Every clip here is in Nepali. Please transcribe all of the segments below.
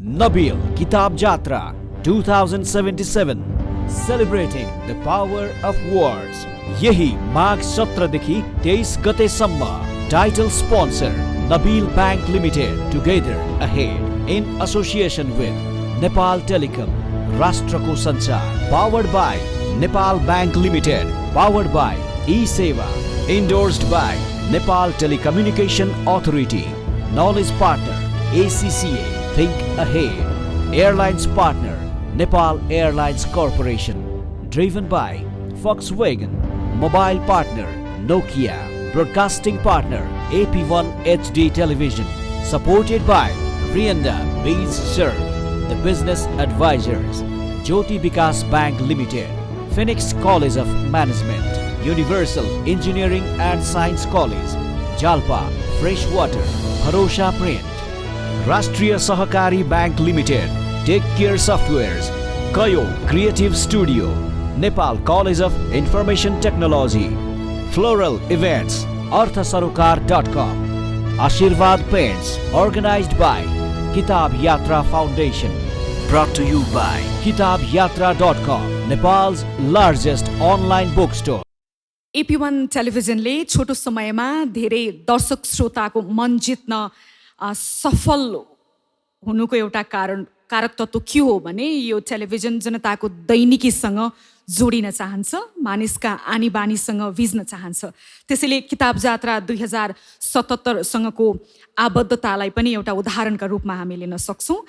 Nabil Kitab Jatra 2077 Celebrating the Power of Words. यही माघ 17 देखि 23 गतेसम्म. Title sponsor Nabil Bank Limited. Together ahead in association with Nepal Telecom. राष्ट्रको संचार. Powered by Nepal Bank Limited. Powered by eSeva. Endorsed by Nepal Telecommunication Authority. Knowledge partner ACCA. Think ahead. Airlines partner Nepal Airlines Corporation. Driven by Volkswagen. Mobile partner Nokia. Broadcasting partner AP1 HD Television. Supported by Rianda Bees Serve. The Business Advisors. Jyoti Vikas Bank Limited. Phoenix College of Management. Universal Engineering and Science College. Jalpa Freshwater. Bharosha Print. Rashtriya Sahakari Bank Limited. Take Care Softwares. Kayo Creative Studio. Nepal College of Information Technology. Floral Events. Arthasarokar.com. Ashirvad Paints. Organized by Kitab Yatra Foundation. Brought to you by KitabYatra.com. Nepal's largest online bookstore. AP1 टेलिभिजनले छोटो समयमा धेरै दर्शक श्रोताको मन जित्न सफल हुनुको एउटा कारक तत्त्व के हो भने यो टेलिभिजन जनताको दैनिकीसँग जोडिन चाहन्छ, मानिसका आनी बानीसँग भिज्न चाहन्छ. त्यसैले किताब जात्रा 2077 सँगको आबद्धतालाई पनि एउटा उदाहरणका रूपमा हामी लिन सक्छौँ.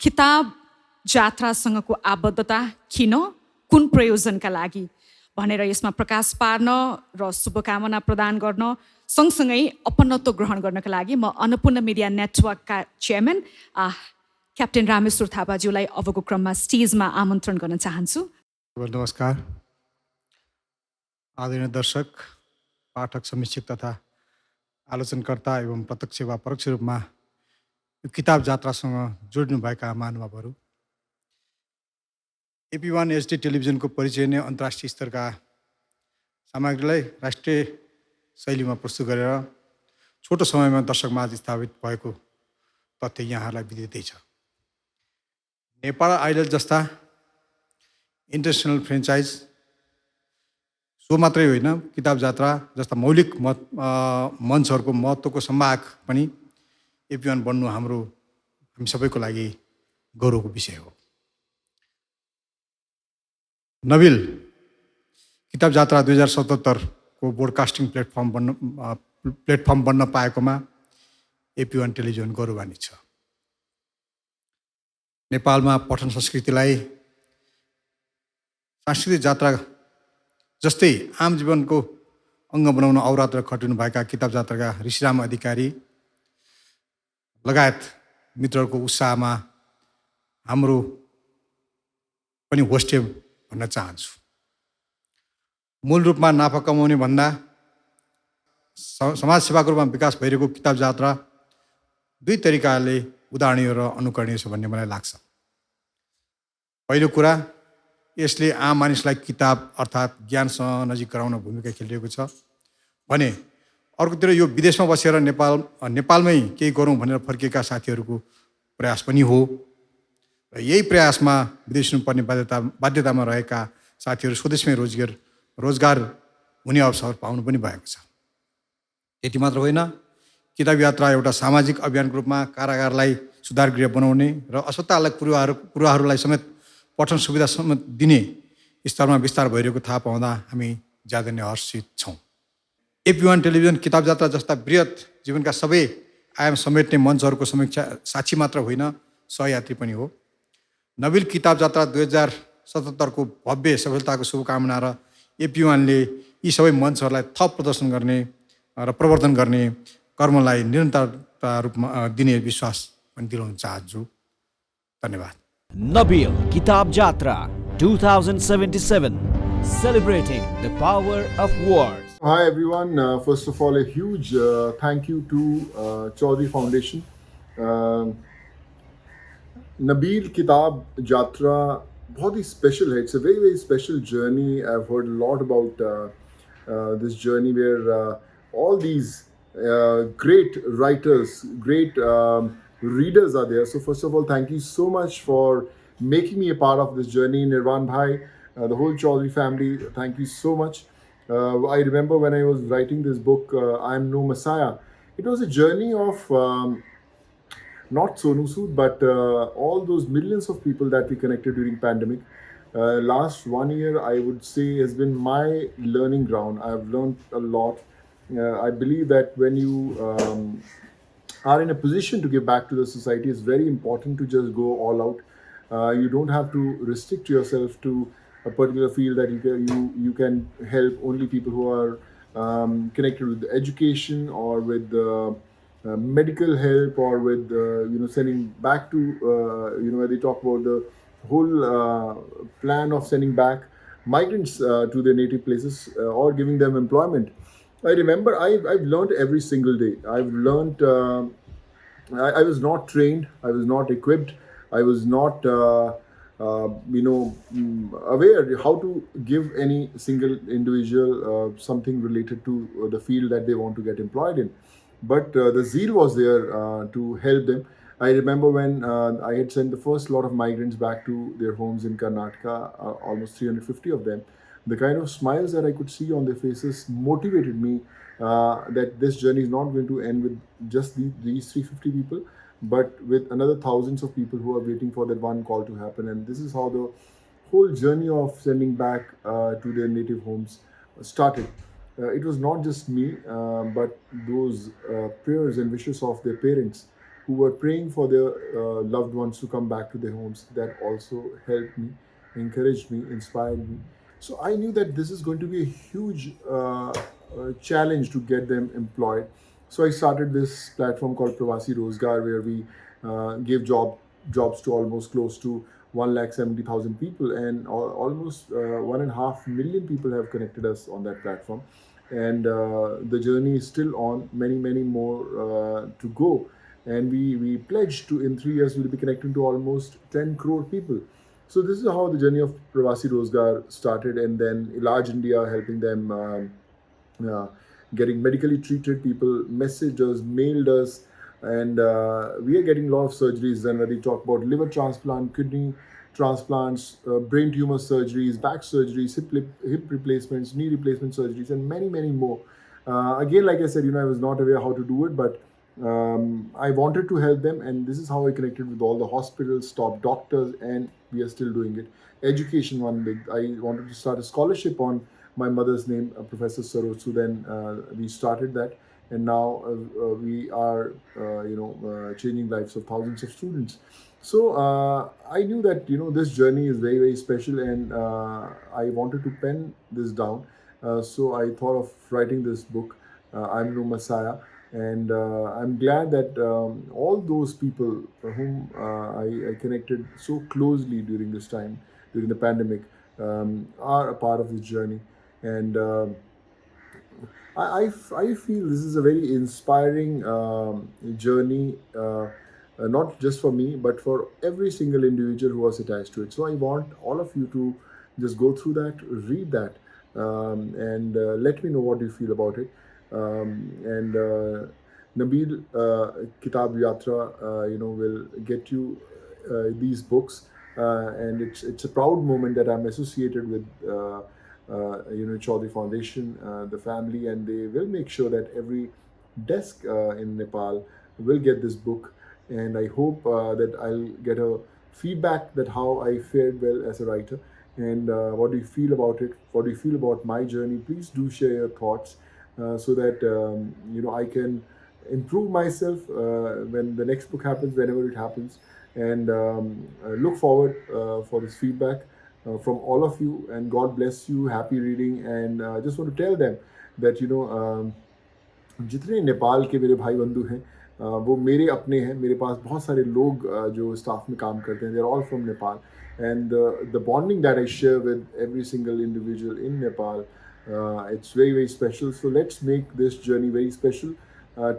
किताब जात्रासँगको आबद्धता किन, कुन प्रयोजनका लागि भनेर यसमा प्रकाश पार्न र शुभकामना प्रदान गर्न सँगसँगै अपनत्व ग्रहण गर्नका लागि म अन्नपूर्ण मिडिया नेटवर्कका चेयरम्यान क्याप्टेन रामेश्वर थापाज्यूलाई अबको क्रममा स्टेजमा आमन्त्रण गर्न चाहन्छु. नमस्कार आदरणीय दर्शक, पाठक, समीक्षक तथा आलोचनकर्ता एवं प्रत्यक्ष वा परोक्ष रूपमा यो किताब जात्रासँग जोड्नुभएका महानुभावहरू. AP1 HD टेलिभिजनको परिचय नै अन्तर्राष्ट्रिय स्तरका सामग्रीलाई राष्ट्रिय शैलीमा प्रस्तुत गरेर छोटो समयमा दर्शकमाझ स्थापित भएको तथ्य यहाँहरूलाई विदितै छ. नेपाल आइडल जस्ता इन्टरनेसनल फ्रेन्चाइज सो मात्रै होइन, किताब जात्रा जस्ता मौलिक मञ्चहरूको महत्त्वको सम्वाहक पनि AP1 बन्नु हामी सबैको लागि गौरवको विषय हो. नबिल किताब जात्रा 2077 को ब्रोडकास्टिङ प्लेटफर्म बन्न पाएकोमा AP1 टेलिभिजन गौरवान्वित छ. नेपालमा पठन संस्कृतिलाई सांस्कृतिक जात्रा जस्तै आम जीवनको अङ्ग बनाउन अहोरात्र खटिनुभएका किताब जात्राका ऋषिराम अधिकारी लगायत मित्रहरूको उत्साहमा हाम्रो पनि होस्टे भन्न चाहन्छु. मूल रूपमा नाफा कमाउने भन्दा समाज सेवाको रूपमा विकास भइरहेको किताब जात्रा दुई तरिकाले उदाहरणीय र अनुकरणीय छ भन्ने मलाई लाग्छ. पहिलो कुरा, यसले आम मानिसलाई किताब अर्थात् ज्ञानसँग नजिक गराउन भूमिका खेलिरहेको छ भने अर्कोतिर यो विदेशमा बसेर नेपालमै केही गरौँ भनेर फर्किएका साथीहरूको प्रयास पनि हो. र यही प्रयासमा विदेश हुनुपर्ने बाध्यतामा रहेका साथीहरू स्वदेशमै रोजगार हुने अवसर पाउनु पनि भएको छ. यति मात्र होइन, किताब यात्रा एउटा सामाजिक अभियानको रूपमा कारागारलाई सुधार गृह बनाउने र अस्पताललाई पूर्वहरूलाई समेत पठन सुविधा समेत दिने स्तरमा विस्तार भइरहेको थाहा पाउँदा हामी ज्यादा नै हर्षित छौँ. AP1 टेलिभिजन किताब जात्रा जस्ता बृहत जीवनका सबै आयाम समेट्ने मञ्चहरूको समीक्षा साक्षी मात्र होइन, सहयात्री पनि हो. नबिल किताब जात्रा 2077 को भव्य सफलताको शुभकामना र AP1 ले यी सबै मञ्चहरूलाई थप प्रदर्शन गर्ने र प्रवर्धन गर्ने कर्मलाई निरन्तरता रूपमा दिने विश्वास पनि दिलाउन चाहन्छु. धन्यवाद. Nabil Kitab Jatra 2077 Celebrating the Power of Words. Hi everyone. First of all, a huge thank you to Chaudhary Foundation. Nabil Kitab Jatra बहुत ही special है. It's a very special journey. I've heard a lot about this journey where all these great writers, great readers are there. So first of all, thank you so much for making me a part of this journey. Nirvan Bhai, the whole Chaudhary family, thank you so much. I remember when I was writing this book, I Am No Messiah, it was a journey of not Sonu Sood, but all those millions of people that we connected during pandemic. Last 1 year, I would say, has been my learning ground. I've learned a lot. I believe that when you are in a position to give back to the society, it's very important to just go all out. You don't have to restrict yourself to a particular field that you can help only people who are connected with education or with medical help or with sending back to where they talk about the whole plan of sending back migrants to their native places or giving them employment. I remember I've learned every single day. I've learned. I was not trained. I was not equipped. I was not, aware how to give any single individual something related to the field that they want to get employed in. But the zeal was there to help them. I remember when I had sent the first lot of migrants back to their homes in Karnataka, almost 350 of them. The kind of smiles that I could see on their faces motivated me that this journey is not going to end with just these 350 people, but with another thousands of people who are waiting for that one call to happen. And this is how the whole journey of sending back to their native homes started. It was not just me, but those prayers and wishes of their parents who were praying for their loved ones to come back to their homes that also helped me, encouraged me, inspired me. So I knew that this is going to be a huge challenge to get them employed. So I started this platform called Pravasi Rozgar, where we gave jobs to almost close to 1,70,000 people, and almost 1.5 million people have connected us on that platform. And the journey is still on. Many more to go. And we pledged to, in 3 years, we'll be connecting to almost 10 crore people. So this is how the journey of Pravasi Rozgar started, and then Ilaj India helping them getting medically treated. People messaged us, mailed us, and we are getting a lot of surgeries. And they talk about liver transplant, kidney transplants, brain tumor surgeries, back surgeries, hip replacements, knee replacement surgeries, and many more. Again, like I said, I was not aware how to do it, but I wanted to help them, and this is how I connected with all the hospitals, top doctors, and we are still doing it. Education, one big. I wanted to start a scholarship on my mother's name, Professor Saroj. So then we started that, and now we are, changing lives of thousands of students. So I knew that this journey is very special, and I wanted to pen this down. So I thought of writing this book, I'm No Messiah. And I'm glad that all those people whom I connected so closely during this time, during the pandemic, are a part of this journey. And I feel this is a very inspiring journey, not just for me, but for every single individual who was attached to it. So I want all of you to just go through that, read that, and let me know what you feel about it. And Nabil Kitab Yatra, will get you these books, and it's a proud moment that I'm associated with. Chaudhary Foundation, the family, and they will make sure that every desk in Nepal will get this book. And I hope that I'll get a feedback that how I fared well as a writer, and what do you feel about it? What do you feel about my journey? Please do share your thoughts so that I can improve myself when the next book happens, whenever it happens, and look forward for this feedback from all of you. And God bless you. Happy reading. And I just want to tell them that जितने नेपाल के मेरे भाई बंधु हैं वो मेरे अपने हैं. मेरे पास बहुत सारे लोग जो स्टाफ में काम करते हैं. They're all from Nepal, and the bonding that I share with every single individual in Nepal, it's very special. So let's make this journey very special.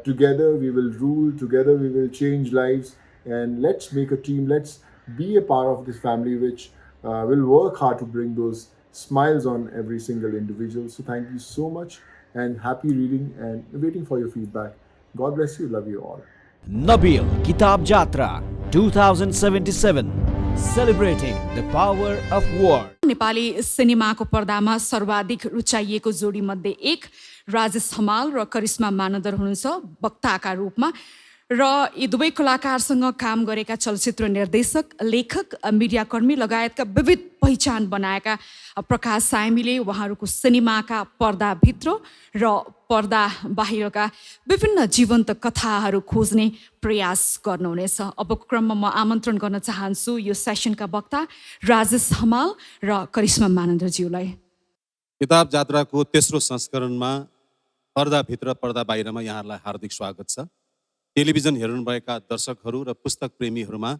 Together we will rule. Together we will change lives, and let's make a team. Let's be a part of this family, which will work hard to bring those smiles on every single individual. So thank you so much, and happy reading, and waiting for your feedback. God bless you. Love you all. Nabil Kitab Jatra 2077, celebrating the power of word. Nepali सिनेमाको पर्दामा सर्वाधिक रुचाइएको जोडीमध्ये एक राजेश हमाल र करिश्मा मानन्दर हुनुहुन्छ वक्ताका रूपमा र यी दुवै कलाकारसँग काम गरेका चलचित्र निर्देशक, लेखक, मिडियाकर्मी लगायतका विविध पहिचान बनाएका प्रकाश सायमीले उहाँहरूको सिनेमाका पर्दाभित्र र पर्दा बाहिरका विभिन्न जीवन्त कथाहरू खोज्ने प्रयास गर्नुहुनेछ। अबको क्रममा म आमन्त्रण गर्न चाहन्छु यो सेसनका वक्ता राजेश हमाल र करिश्मा मानन्दरज्यूलाई। किताब जात्राको तेस्रो संस्करणमा पर्दाभित्र पर्दा बाहिरमा यहाँहरूलाई हार्दिक स्वागत छ। टेलिभिजन हेर्नुभएका दर्शकहरू र पुस्तक प्रेमीहरूमा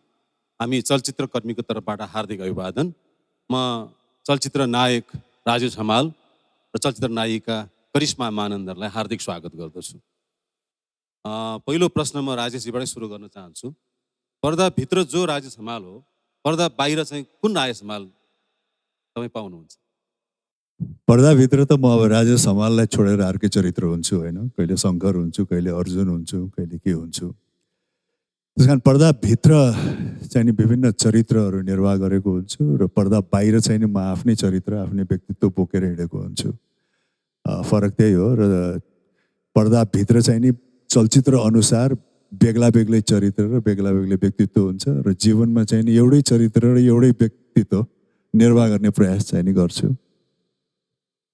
हामी चलचित्रकर्मीको तर्फबाट हार्दिक अभिवादन। म चलचित्र नायक राजेश हमाल र चलचित्र नायिका करिश्मा मानन्दरलाई हार्दिक स्वागत गर्दछु। पहिलो प्रश्न म राजेशजीबाटै सुरु गर्न चाहन्छु। पर्दाभित्र जो राजेश हमाल हो, पर्दा बाहिर चाहिँ कुन राजेश हमाल तपाईँ पाउनुहुन्छ? पर्दाभित्र त म अब राजेश हमाललाई छोडेर अर्कै चरित्र हुन्छु होइन, कहिले शङ्कर हुन्छु, कहिले अर्जुन हुन्छु, कहिले के हुन्छु। त्यस कारण पर्दाभित्र चाहिँ नि विभिन्न चरित्रहरू निर्वाह गरेको हुन्छु र पर्दा बाहिर चाहिँ नि म आफ्नै चरित्र, आफ्नै व्यक्तित्व बोकेर हिँडेको हुन्छु। फरक त्यही हो। र पर्दाभित्र चाहिँ नि चलचित्र अनुसार बेग्ला बेग्लै चरित्र र बेग्ला बेग्लै व्यक्तित्व हुन्छ र जीवनमा चाहिँ नि एउटै चरित्र र एउटै व्यक्तित्व निर्वाह गर्ने प्रयास चाहिँ नि गर्छु।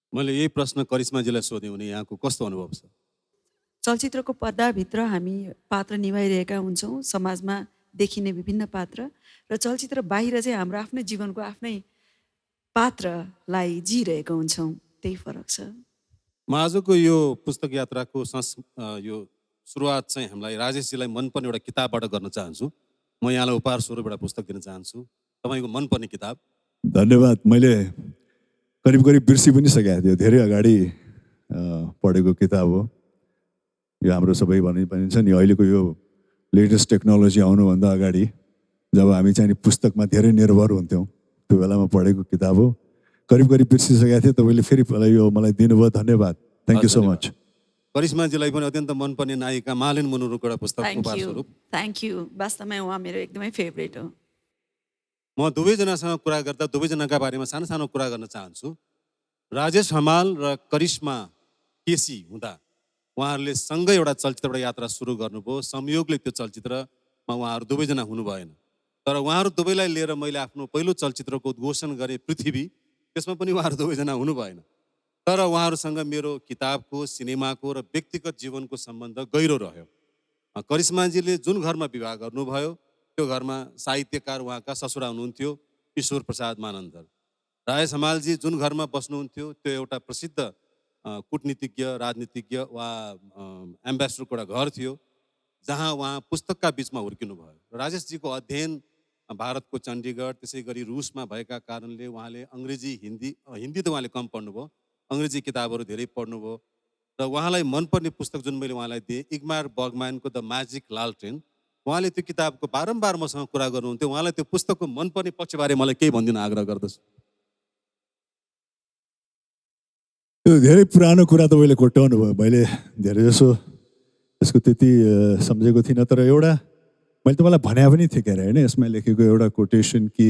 मैले यही प्रश्न करिश्माजीलाई सोधेँ भने यहाँको कस्तो अनुभव छ? चलचित्रको पर्दाभित्र हामी पात्र निभाइरहेका हुन्छौँ, समाजमा देखिने विभिन्न पात्र, र चलचित्र बाहिर चाहिँ हाम्रो आफ्नै जीवनको आफ्नै पात्रलाई जिरहेका हुन्छौँ, त्यही फरक छ। म आजको यो पुस्तक यात्राको यो सुरुवात चाहिँ हामीलाई राजेशजीलाई मनपर्ने एउटा किताबबाट गर्न चाहन्छु। म यहाँलाई उपहार स्वरूप एउटा पुस्तक दिन चाहन्छु, तपाईँको मनपर्ने किताब। धन्यवाद। मैले करिब करिब बिर्सी पनि सकेको थियो, धेरै अगाडि पढेको किताब हो यो। हाम्रो सबै भनिन्छ नि अहिलेको यो लेटेस्ट टेक्नोलोजी आउनुभन्दा अगाडि जब हामी चाहिँ पुस्तकमा धेरै निर्भर हुन्थ्यौँ त्यो बेलामा पढेको किताब हो। करिब करिब बिर्सिसकेको थिएँ, तपाईँले फेरि यो मलाई दिनुभयो, धन्यवाद। Thank you so much. करिश्माजीलाई पनि अत्यन्त मनपर्ने नायिका मालिन मुनुरुको एउटा पुस्तक उपहार स्वरूप। Thank you. वास्तवमा उहाँ मेरो एकदमै फेभरेट हो। म दुवैजनासँग कुरा गर्दा दुवैजनाका बारेमा सानो सानो कुरा गर्न चाहन्छु। राजेश हमाल र करिश्मा केसी हुँदा उहाँहरूले सँगै एउटा चलचित्रबाट यात्रा सुरु गर्नुभयो। संयोगले त्यो चलचित्रमा उहाँहरू दुवैजना हुनु भएन, तर उहाँहरू दुवैलाई लिएर मैले आफ्नो पहिलो चलचित्रको उद्घोषण गरेँ, पृथ्वी। त्यसमा पनि उहाँहरू दुवैजना हुनु भएन, तर उहाँहरूसँग मेरो किताबको, सिनेमाको र व्यक्तिगत जीवनको सम्बन्ध गहिरो रह्यो। करिश्माजीले जुन घरमा विवाह गर्नुभयो त्यो घरमा साहित्यकार उहाँका ससुरा हुनुहुन्थ्यो ईश्वर प्रसाद मानन्दर। राजेश हमालजी जुन घरमा बस्नुहुन्थ्यो त्यो एउटा प्रसिद्ध कूटनीतिज्ञ, राजनीतिज्ञ वा एम्बेसडरको एउटा घर थियो जहाँ उहाँ पुस्तकका बिचमा हुर्किनु भयो। राजेशजीको अध्ययन भारतको चण्डीगढ, त्यसै गरी रुसमा भएका कारणले उहाँले अङ्ग्रेजी, हिन्दी त उहाँले कम पढ्नुभयो, अङ्ग्रेजी किताबहरू धेरै पढ्नुभयो। र उहाँलाई मनपर्ने पुस्तक जुन मैले उहाँलाई दिएँ, इग्मार बर्गम्यानको द म्याजिक लालटेन, उहाँले त्यो किताबको बारम्बार मसँग कुरा गर्नुहुन्थ्यो। उहाँलाई त्यो पुस्तकको मनपर्ने पक्षबारे मलाई केही भनिदिन आग्रह गर्दछु। त्यो धेरै पुरानो कुरा तपाईँले कोट्याउनु भयो। मैले धेरै जसो यसको त्यति सम्झेको थिइनँ, तर एउटा मैले तपाईँलाई भने पनि थिएँ क्यारे होइन, यसमा लेखेको एउटा कोटेसन कि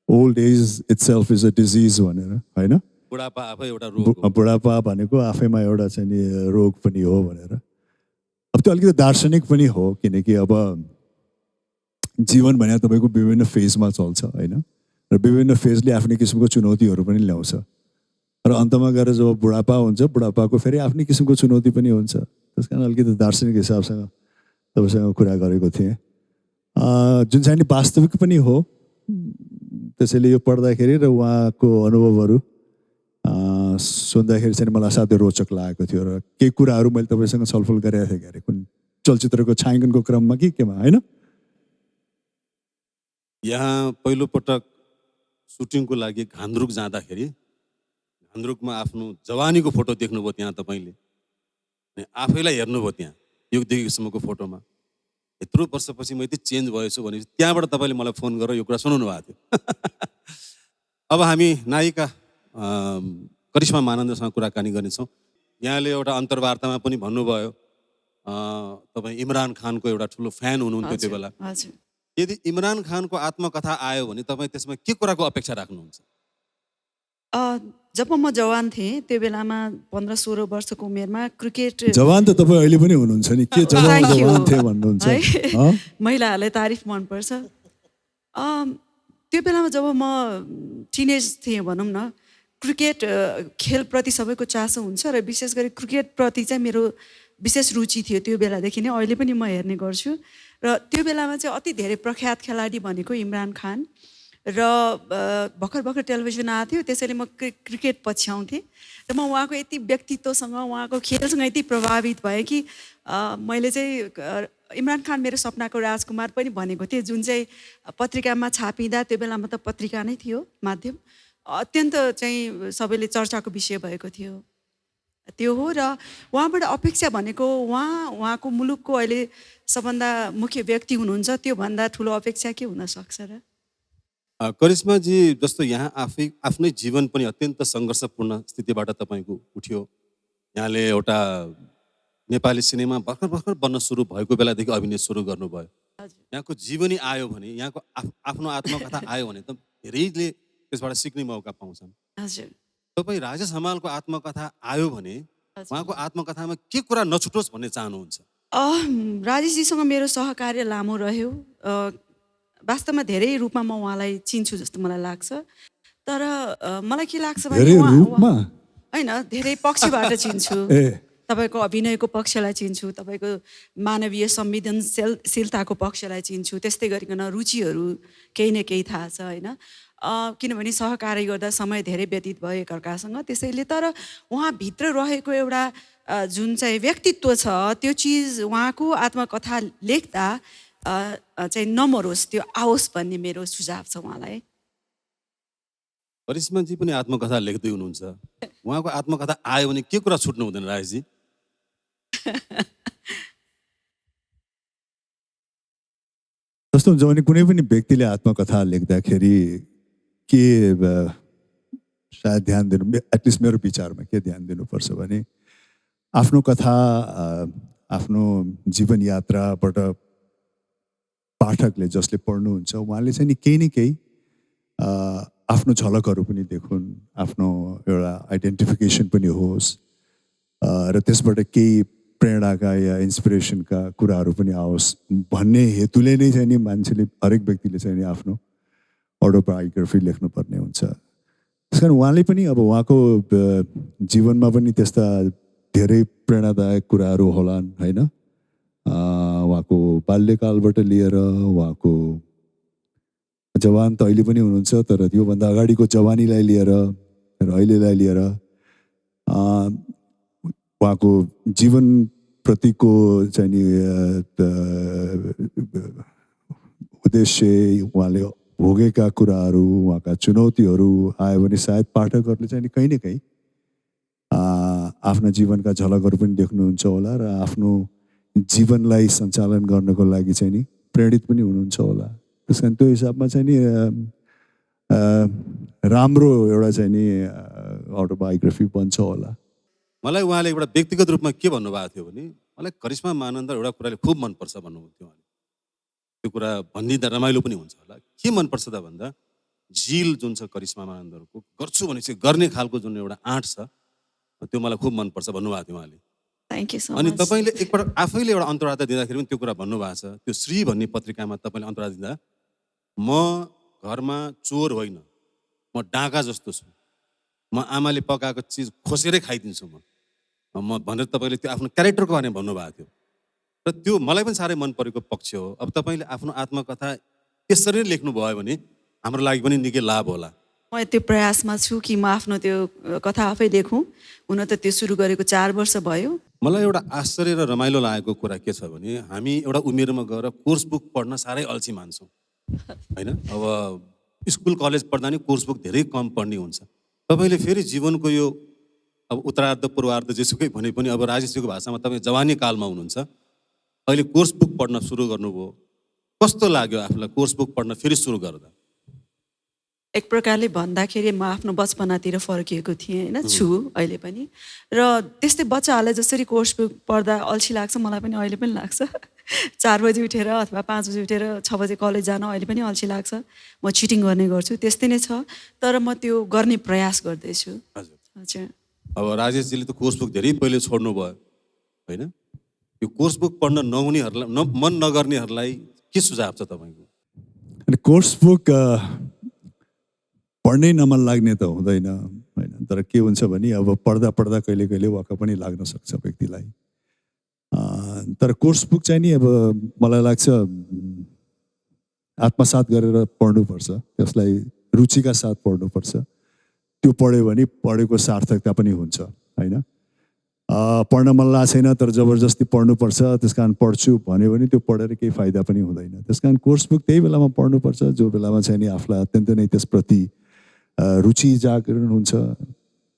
old age itself is a disease भनेर होइन। बुढापा आफै एउटा रोग, बुढापा भनेको आफैमा एउटा चाहिँ नि रोग पनि हो भनेर। अब त्यो अलिकति दार्शनिक पनि हो, किनकि अब जीवन भने तपाईँको विभिन्न फेजमा चल्छ होइन, र विभिन्न फेजले आफ्नै किसिमको चुनौतीहरू पनि ल्याउँछ, र अन्तमा गएर जब बुढापा हुन्छ, बुढापाको फेरि आफ्नै किसिमको चुनौती पनि हुन्छ। त्यस कारण अलिकति दार्शनिक हिसाबसँग तपाईँसँग कुरा गरेको थिएँ, जुन चाहिँ नि वास्तविक पनि हो। त्यसैले यो पढ्दाखेरि र उहाँको अनुभवहरू सुन्दाखेरि चाहिँ मलाई असाध्यै रोचक लागेको थियो, र केही कुराहरू मैले तपाईँसँग छलफल गरेको थिएँ क्यारे, कुन चलचित्रको छायाङ्कनको क्रममा कि केमा होइन। यहाँ पहिलोपटक सुटिङको लागि घान्द्रुक जाँदाखेरि घान्द्रुकमा आफ्नो जवानीको फोटो देख्नुभयो त्यहाँ तपाईँले, आफैलाई हेर्नुभयो त्यहाँ युगदेखिसम्मको फोटोमा। यत्रो वर्षपछि म यति चेन्ज भएछु भनेपछि त्यहाँबाट तपाईँले मलाई फोन गरेर यो कुरा सुनाउनु भएको थियो। अब हामी नायिका करिश्मा मानन्दसँग कुराकानी गर्नेछौँ। यहाँले एउटा अन्तर्वार्तामा पनि भन्नुभयो तपाईँ इमरान खानको एउटा ठुलो फ्यान हुनुहुन्थ्यो त्यो बेला। हजुर यदि इमरान खानको आत्मकथा आयो भने तपाईँ त्यसमा के कुराको अपेक्षा राख्नुहुन्छ? जब म जवान थिएँ त्यो बेलामा 15-16 वर्षको उमेरमा क्रिकेट जवान त तपाईँ अहिले पनि हुनुहुन्छ नि, के जब Thank you. जवान थिए भन्नुहुन्छ? है हँ? महिलाहरूलाई तारिफ मनपर्छ। त्यो बेलामा जब म टिनेज थिएँ भनौँ न, क्रिकेट खेलप्रति सबैको चासो हुन्छ र विशेष गरी क्रिकेटप्रति चाहिँ मेरो विशेष रुचि थियो त्यो बेलादेखि नै। अहिले पनि म हेर्ने गर्छु र त्यो बेलामा चाहिँ अति धेरै प्रख्यात खेलाडी भनेको इमरान खान र भर्खर टेलिभिजन आएको थियो, त्यसैले म क्रिकेट पछ्याउँथेँ र म उहाँको यति व्यक्तित्वसँग उहाँको खेलसँग यति प्रभावित भएँ कि मैले चाहिँ इमरान खान मेरो सपनाको राजकुमार पनि भनेको थिएँ, जुन चाहिँ पत्रिकामा छापिँदा त्यो बेलामा त पत्रिका नै थियो माध्यम, अत्यन्त चाहिँ सबैले चर्चाको विषय भएको थियो। त्यो हो र उहाँबाट अपेक्षा भनेको उहाँको मुलुकको अहिले सबभन्दा मुख्य व्यक्ति हुनुहुन्छ, त्योभन्दा ठुलो अपेक्षा के हुन सक्छ र? करिश्माजी, जस्तो यहाँ आफ्नै जीवन पनि अत्यन्त सङ्घर्षपूर्ण स्थितिबाट तपाईँको उठ्यो। यहाँले एउटा नेपाली सिनेमा भर्खर बन्न सुरु भएको बेलादेखि अभिनय सुरु गर्नुभयो। यहाँको जीवनी आयो भने, यहाँको आफ्नो आत्मकथा आयो भने त धेरैले त्यसबाट सिक्ने मौका पाउँछन्। हजुर तपाईँ राजेश हमालको आत्मकथा आयो भने उहाँको आत्मकथामा के कुरा नछुटोस् भन्ने चाहनुहुन्छ? राजेशजीसँग मेरो सहकार्य लामो रह्यो। वास्तवमा धेरै रूपमा म उहाँलाई चिन्छु जस्तो मलाई लाग्छ, तर मलाई के लाग्छ भने धेरै रूपमा होइन, धेरै पक्षबाट चिन्छु। तपाईँको अभिनयको पक्षलाई चिन्छु, तपाईँको मानवीय संवेदनशीलताको पक्षलाई चिन्छु, त्यस्तै गरिकन रुचिहरू केही न केही थाहा छ होइन। किनभने सहकार्य गर्दा समय धेरै व्यतीत भयो एकअर्कासँग, त्यसैले तर उहाँभित्र रहेको एउटा जुन चाहिँ व्यक्तित्व छ त्यो चिज उहाँको आत्मकथा लेख्दा चाहिँ नमरोस्, त्यो आओस् भन्ने मेरो सुझाव छ उहाँलाई। करिश्माजी पनि आत्मकथा लेख्दै हुनुहुन्छ, उहाँको आत्मकथा आयो भने के कुरा छुट्नु हुँदैन राजेशजी? जस्तो हुन्छ भने कुनै पनि व्यक्तिले आत्मकथा लेख्दाखेरि के सायद ध्यान दिनु, एटलिस्ट मेरो विचारमा के ध्यान दिनुपर्छ भने आफ्नो कथा, आफ्नो जीवन यात्राबाट पाठकले जसले पढ्नुहुन्छ उहाँले चाहिँ नि केही न केही आफ्नो झलकहरू पनि देखुन्, आफ्नो एउटा आइडेन्टिफिकेसन पनि होस् र त्यसबाट केही प्रेरणाका या इन्सपिरेसनका कुराहरू पनि आओस् भन्ने हेतुले नै चाहिँ नि मान्छेले, हरेक व्यक्तिले चाहिँ नि आफ्नो अटोबायोग्राफी लेख्नुपर्ने हुन्छ। त्यस कारण उहाँले पनि अब उहाँको जीवनमा पनि त्यस्ता धेरै प्रेरणादायक कुराहरू होलान् होइन। उहाँको बाल्यकालबाट लिएर उहाँको जवान त अहिले पनि हुनुहुन्छ, तर त्योभन्दा अगाडिको जवानीलाई लिएर र अहिलेलाई लिएर उहाँको जीवनप्रतिको चाहिँ नि उद्देश्य, उहाँले भोगेका कुराहरू, उहाँका चुनौतीहरू आयो भने सायद पाठकहरूले चाहिँ कहीँ न कहीँ आफ्ना जीवनका झलकहरू पनि देख्नुहुन्छ होला र आफ्नो जीवनलाई सञ्चालन गर्नको लागि चाहिँ नि प्रेरित पनि हुनुहुन्छ होला। त्यस कारण त्यो हिसाबमा चाहिँ नि राम्रो एउटा चाहिँ नि अटोबायोग्राफी बन्छ होला। मलाई उहाँले एउटा व्यक्तिगत रूपमा के भन्नुभएको थियो भने, मलाई करिश्मा महानन्द एउटा कुराले खुब मनपर्छ भन्नुहुन्थ्यो उहाँले। त्यो कुरा भनिदिँदा रमाइलो पनि हुन्छ होला। के मनपर्छ त भन्दा झिल जुन छ करिश्मा महानन्दहरूको, गर्छु भनेपछि गर्ने खालको जुन एउटा आँट छ त्यो मलाई खुब मनपर्छ भन्नुभएको थियो उहाँले। थ्याङ्क यू सो अनि मच। तपाईँले एकपल्ट आफैले एउटा अन्तर्वार्ता दिँदाखेरि पनि त्यो कुरा भन्नुभएको छ। त्यो श्री भन्ने पत्रिकामा तपाईँले अन्तर्वार्ता दिँदा, म घरमा चोर होइन, म डाँगा जस्तो छु, म आमाले पकाएको चिज खोसेरै खाइदिन्छु म भनेर तपाईँले त्यो आफ्नो क्यारेक्टरको बारेमा भन्नुभएको थियो र त्यो मलाई पनि साह्रै मन परेको पक्ष हो। अब तपाईँले आफ्नो आत्मकथा यसरी नै लेख्नुभयो भने हाम्रो लागि पनि निकै लाभ होला। म त्यो प्रयासमा छु कि म आफ्नो त्यो कथा आफै लेखौँ। हुन त त्यो सुरु गरेको 4 वर्ष भयो। मलाई एउटा आश्चर्य र रमाइलो लागेको कुरा के छ भने, हामी एउटा उमेरमा गएर कोर्स बुक पढ्न साह्रै अल्छी मान्छौँ होइन। अब स्कुल कलेज पढ्दा नि कोर्स बुक धेरै कम पढ्ने हुन्छ। तपाईँले फेरि जीवनको यो अब उत्तरार्ध पूर्वार्ध जेसुकै भने पनि अब राजेशजीको भाषामा तपाईँ जवानी कालमा हुनुहुन्छ, अहिले कोर्स बुक पढ्न सुरु गर्नुभयो, कस्तो लाग्यो आफूलाई कोर्स बुक पढ्न फेरि सुरु गर्दा? एक प्रकारले भन्दाखेरि म आफ्नो बचपनातिर फर्किएको थिएँ होइन, छु अहिले पनि। र त्यस्तै बच्चाहरूलाई जसरी कोर्स बुक पढ्दा अल्छी लाग्छ, मलाई पनि अहिले पनि लाग्छ। 4 बजी उठेर अथवा 5 बजी उठेर 6 बजे कलेज जान अहिले पनि अल्छी लाग्छ। म चिटिङ गर्ने गर्छु, त्यस्तै नै छ। तर म त्यो गर्ने प्रयास गर्दैछु। हजुर। हजुर। अब राजेशजीले त कोर्स बुक धेरै पहिले छोड्नु भयो होइन? यो कोर्स बुक पढ्न नहुनेहरूलाई मन नगर्नेहरूलाई के सुझाव छ तपाईँको? अनि कोर्स बुक पढ्नै नमन लाग्ने त हुँदैन होइन, तर के हुन्छ भने अब पढ्दा पढ्दा कहिले कहिले वाक्क पनि लाग्न सक्छ व्यक्तिलाई। तर कोर्स बुक चाहिँ नि अब मलाई लाग्छ आत्मसात गरेर पढ्नुपर्छ, त्यसलाई रुचिका साथ पढ्नुपर्छ। त्यो पढ्यो भने पढेको सार्थकता पनि हुन्छ होइन। पढ्न मन लागेको छैन तर जबरजस्ती पढ्नुपर्छ, त्यस कारण पढ्छु भन्यो भने त्यो पढेर केही फाइदा पनि हुँदैन। त्यस कारण कोर्स बुक त्यही बेलामा पढ्नुपर्छ जो बेलामा चाहिँ नि आफूलाई अत्यन्तै नै त्यसप्रति रुचि जागरण हुन्छ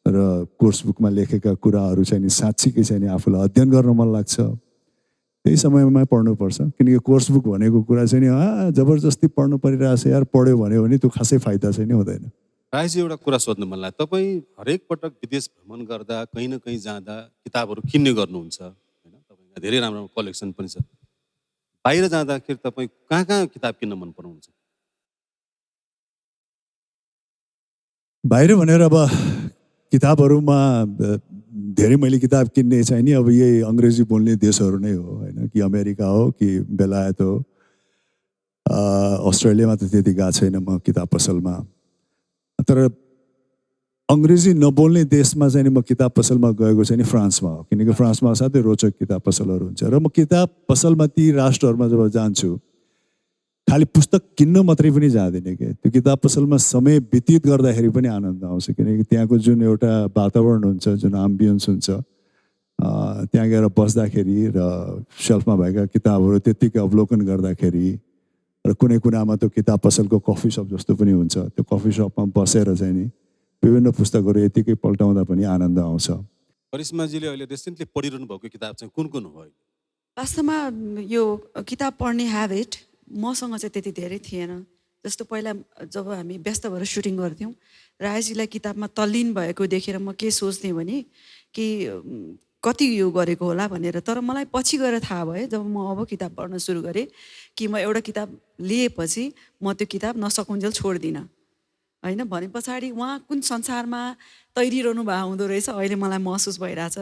र कोर्स बुकमा लेखेका कुराहरू चाहिँ नि साँच्चीकै चाहिँ नि आफूलाई अध्ययन गर्न मन लाग्छ, त्यही समयमा पढ्नुपर्छ। किनकि कोर्स बुक भनेको कुरा चाहिँ नि जबरजस्ती पढ्नु परिरहेछ यार, पढ्यो भन्यो भने त्यो खासै फाइदा चाहिँ नि हुँदैन। राजेशजी, एउटा कुरा सोध्नु मन लाग्यो, तपाईँ हरेक पटक विदेश भ्रमण गर्दा कहीँ न कहीँ जाँदा किताबहरू किन्ने गर्नुहुन्छ होइन? तपाईँको धेरै राम्रो कलेक्सन पनि छ। बाहिर जाँदाखेरि तपाईँ कहाँ कहाँ किताब किन्न मन पराउनुहुन्छ? बाहिर भनेर अब किताबहरूमा धेरै मैले किताब किन्ने चाहिँ नि अब यही अङ्ग्रेजी बोल्ने देशहरू नै हो होइन, कि अमेरिका हो कि बेलायत हो। अस्ट्रेलियामा त त्यति गएको छैन म किताब पसलमा। तर अङ्ग्रेजी नबोल्ने देशमा चाहिँ नि म किताब पसलमा गएको चाहिँ नि फ्रान्समा हो, किनकि फ्रान्समा साथै रोचक किताब पसलहरू हुन्छ। र म किताब पसलमा ती राष्ट्रहरूमा जब जान्छु खालि पुस्तक किन्न मात्रै पनि जाँदैन कि, त्यो किताब पसलमा समय व्यतीत गर्दाखेरि पनि आनन्द आउँछ। किनकि त्यहाँको जुन एउटा वातावरण हुन्छ, जुन एम्बियन्स हुन्छ, त्यहाँ गएर बस्दाखेरि र सेल्फमा भएका किताबहरू त्यत्तिकै अवलोकन गर्दाखेरि र कुनै कुरामा त्यो किताब पसलको कफी सप जस्तो पनि हुन्छ, त्यो कफी सपमा बसेर चाहिँ नि विभिन्न पुस्तकहरू यतिकै पल्टाउँदा पनि आनन्द आउँछ। करिश्माजीले अहिले रिसेन्टली पढिरहनु भएको किताब चाहिँ कुन कुन हो? वास्तवमा यो किताब पढ्ने ह्याबिट मसँग चाहिँ त्यति धेरै थिएन। जस्तो पहिला जब हामी व्यस्त भएर सुटिङ गर्थ्यौँ, राजेशजीलाई किताबमा तल्लीन भएको देखेर म के सोच्थेँ भने कि कति यो गरेको होला भनेर। तर मलाई पछि गएर थाहा भयो जब म अब किताब पढ्न सुरु गरेँ कि म एउटा किताब लिएपछि म त्यो किताब नसकुन्जेल छोड्दिनँ होइन। भने पछाडि उहाँ कुन संसारमा तैरिरहनु भएको हुँदो रहेछ अहिले मलाई महसुस भइरहेछ।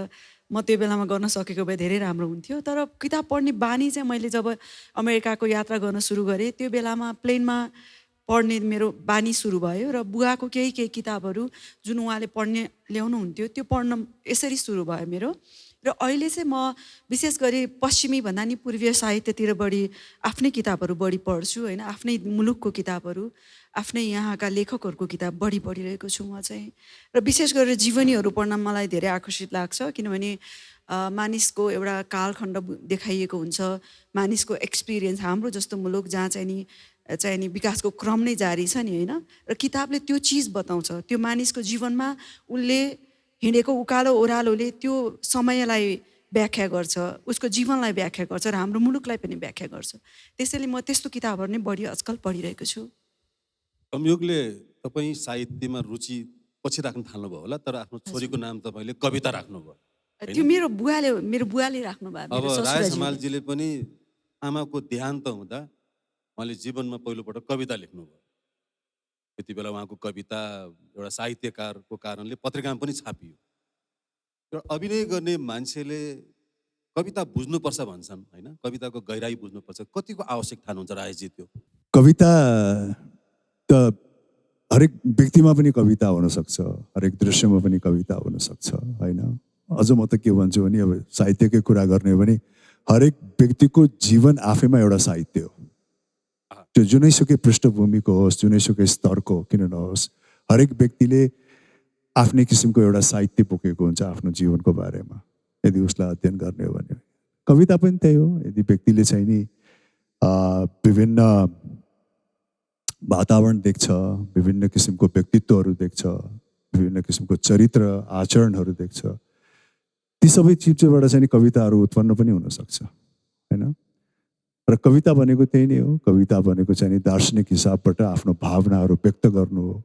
म त्यो बेलामा गर्न सकेको भए धेरै राम्रो हुन्थ्यो। तर किताब पढ्ने बानी चाहिँ मैले जब अमेरिकाको यात्रा गर्न सुरु गरेँ त्यो बेलामा प्लेनमा पढ्ने मेरो बानी सुरु भयो र बुवाको केही किताबहरू जुन उहाँले पढ्ने ल्याउनुहुन्थ्यो त्यो पढ्न यसरी सुरु भयो मेरो। र अहिले चाहिँ म विशेष गरी पश्चिमी भन्दा नि पूर्वीय साहित्यतिर बढी आफ्नै किताबहरू बढी पढ्छु होइन। आफ्नै मुलुकको किताबहरू, आफ्नै यहाँका लेखकहरूको किताब बढी पढिरहेको छु म चाहिँ। र विशेष गरेर जीवनीहरू पढ्न मलाई धेरै आकर्षित लाग्छ, किनभने मानिसको एउटा कालखण्ड देखाइएको हुन्छ, मानिसको एक्सपिरियन्स, हाम्रो जस्तो मुलुक जहाँ चाहिँ नि विकासको क्रम नै जारी छ नि होइन। र किताबले त्यो चिज बताउँछ, त्यो मानिसको जीवनमा उसले हिँडेको उकालो ओह्रालोले त्यो समयलाई व्याख्या गर्छ, उसको जीवनलाई व्याख्या गर्छ र हाम्रो मुलुकलाई पनि व्याख्या गर्छ। त्यसैले म त्यस्तो किताबहरू नै बढी आजकल पढिरहेको छु। संयोगले तपाईँ साहित्यमा रुचि पछि राख्न थाल्नुभयो होला, तर आफ्नो छोरीको नाम तपाईँले कविता राख्नुभयो। त्यो मेरो बुवाले राख्नु भयो। अब राजेश हमालजीले पनि आमाको देहान्त हुँदा उहाँले जीवनमा पहिलोपटक कविता लेख्नुभयो। त्यति बेला उहाँको कविता एउटा साहित्यकारको कारणले पत्रिकामा पनि छापियो। र अभिनय गर्ने मान्छेले कविता बुझ्नुपर्छ भन्छन् होइन, कविताको गहिराई बुझ्नुपर्छ, कतिको आवश्यक ठान्नुहुन्छ राजेशजी? त्यो कविता त हरेक व्यक्तिमा पनि कविता हुनसक्छ, हरेक दृश्यमा पनि कविता हुनसक्छ होइन। अझ म त के भन्छु भने अब साहित्यकै कुरा गर्ने हो भने हरेक व्यक्तिको जीवन आफैमा एउटा साहित्य हो। त्यो जुनैसुकै पृष्ठभूमिको होस्, जुनैसुकै स्तरको किन नहोस्, हरेक व्यक्तिले आफ्नै किसिमको एउटा साहित्य बोकेको हुन्छ आफ्नो जीवनको बारेमा, यदि उसलाई अध्ययन गर्ने हो भने। कविता पनि त्यही हो, यदि व्यक्तिले चाहिँ नि विभिन्न वातावरण देख्छ, विभिन्न किसिमको व्यक्तित्वहरू देख्छ, विभिन्न किसिमको चरित्र आचरणहरू देख्छ, ती सबै चिजबाट चाहिँ नि कविताहरू उत्पन्न पनि हुनसक्छ होइन। र कविता भनेको त्यही नै हो। कविता भनेको चाहिँ नि दार्शनिक हिसाबबाट आफ्नो भावनाहरू व्यक्त गर्नु हो।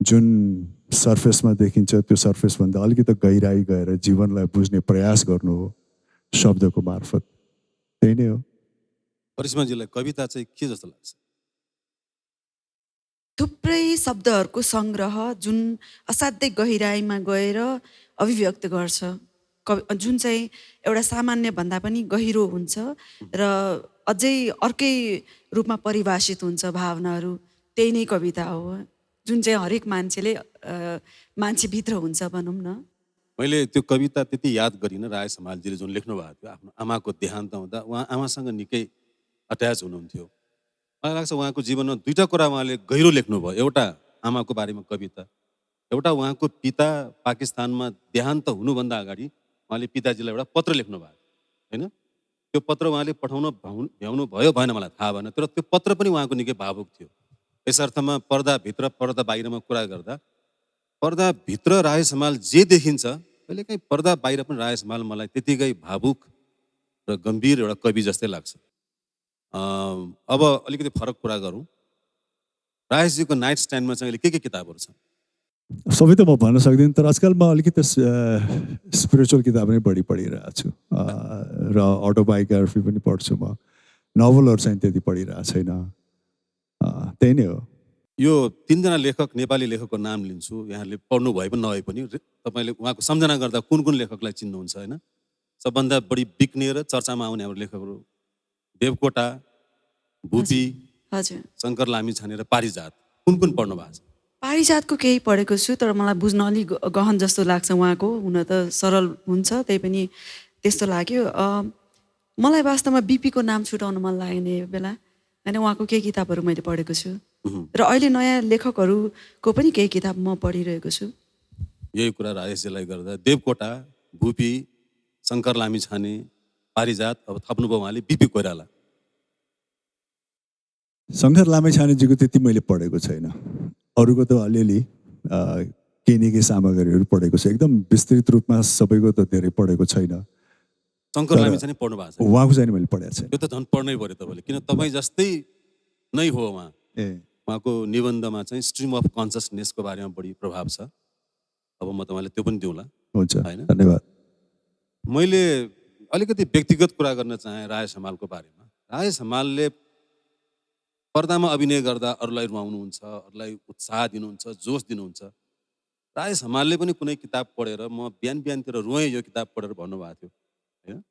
जुन सर्फेसमा देखिन्छ त्यो सर्फेसभन्दा अलिकति गहिराई गएर जीवनलाई बुझ्ने प्रयास गर्नु हो शब्दको मार्फत। त्यही नै हो। करिश्माजीलाई कविता चाहिँ के जस्तो लाग्छ? थुप्रै शब्दहरूको सङ्ग्रह जुन असाध्यै गहिराइमा गएर अभिव्यक्त गर्छ, जुन चाहिँ एउटा सामान्य भन्दा पनि गहिरो हुन्छ र अझै अर्कै रूपमा परिभाषित हुन्छ भावनाहरू। त्यही नै कविता हो, जुन चाहिँ हरेक मान्छेले मान्छेभित्र हुन्छ भनौँ न। मैले त्यो कविता त्यति याद गरिनँ। राय समालजीले जुन लेख्नु भएको थियो आफ्नो आमाको देहान्त हुँदा उहाँ आमासँग निकै अट्याच हुनुहुन्थ्यो। मलाई लाग्छ उहाँको जीवनमा दुईवटा कुरा उहाँले गहिरो लेख्नुभयो। एउटा आमाको बारेमा कविता, एउटा उहाँको पिता पाकिस्तानमा देहान्त हुनुभन्दा अगाडि उहाँले पिताजीलाई एउटा पत्र लेख्नु भएको होइन। त्यो पत्र उहाँले पठाउन भ्याउनु भयो भएन मलाई थाहा भएन, तर त्यो पत्र पनि उहाँको निकै भावुक थियो। यस अर्थमा पर्दाभित्र पर्दा बाहिरमा कुरा गर्दा पर्दाभित्र राय समाल जे देखिन्छ कहिलेकाहीँ पर्दा बाहिर पनि राय समाल मलाई त्यतिकै भावुक र गम्भीर एउटा कवि जस्तै लाग्छ। अब अलिकति फरक कुरा गरौँ। राजेशजीको नाइट स्ट्यान्डमा चाहिँ अहिले के किताबहरू छन्? सबै त म भन्न सक्दिनँ, तर आजकल म अलिकति स्पिरिचुअल किताब नै बढी पढिरहेको छु र अटोबायोग्राफी पनि पढ्छु म। नोभलहरू चाहिँ त्यति पढिरहेको छैन। त्यही नै हो। यो तीनजना लेखक नेपाली लेखकको नाम लिन्छु, यहाँले पढ्नु भए पनि नभए पनि तपाईँले उहाँको सम्झना गर्दा कुन कुन लेखकलाई चिन्नुहुन्छ होइन? सबभन्दा बढी बिक्ने र चर्चामा आउने हाम्रो लेखकहरू देवकोटा, भुपी, हजुर, शङ्कर लामिछाने र पारिजात। कुन कुन पढ्नु भएको छ? पारिजातको केही पढेको छु, तर मलाई बुझ्न अलिक गहन जस्तो लाग्छ। उहाँको हुन त सरल हुन्छ, त्यही पनि त्यस्तो लाग्यो। मलाई वास्तवमा बिपीको नाम छुटाउन मन लागेन यो बेला होइन। उहाँको केही किताबहरू मैले पढेको छु र अहिले नयाँ लेखकहरूको पनि केही किताब म पढिरहेको छु। यही कुरा राजेशजीलाई गर्दा देवकोटा, भुपी, शङ्कर लामिछाने, पारिजात, अब थप्नुभयो उहाँले बिपी कोइराला। शङ्कर लामिछानेजीको त्यति मैले पढेको छैन। अरूको त अलिअलि केही न केही सामग्रीहरू पढेको छ। एकदम विस्तृत रूपमा सबैको त धेरै पढेको छैन। शङ्कर लामिछाने पढ्नु भएको छ? उहाँको चाहिँ मैले पढेको छैन। यो त झन् पढ्नै पऱ्यो तपाईँले, किन तपाईँ जस्तै नै हो उहाँ। उहाँको निबन्धमा चाहिँ स्ट्रिम अफ कन्सियसनेसको बारेमा बढी प्रभाव छ। अब म तपाईँलाई त्यो पनि दिउँला। हुन्छ, होइन, धन्यवाद। मैले अलिकति व्यक्तिगत कुरा गर्न चाहेँ राय समालको बारेमा। राय समालले पर्दामा अभिनय गर्दा अरूलाई रुवाउनुहुन्छ, अरूलाई उत्साह दिनुहुन्छ, जोस दिनुहुन्छ। राय समालले पनि कुनै किताब पढेर म बिहान बिहानतिर रोएँ यो किताब पढेर भन्नुभएको थियो होइन।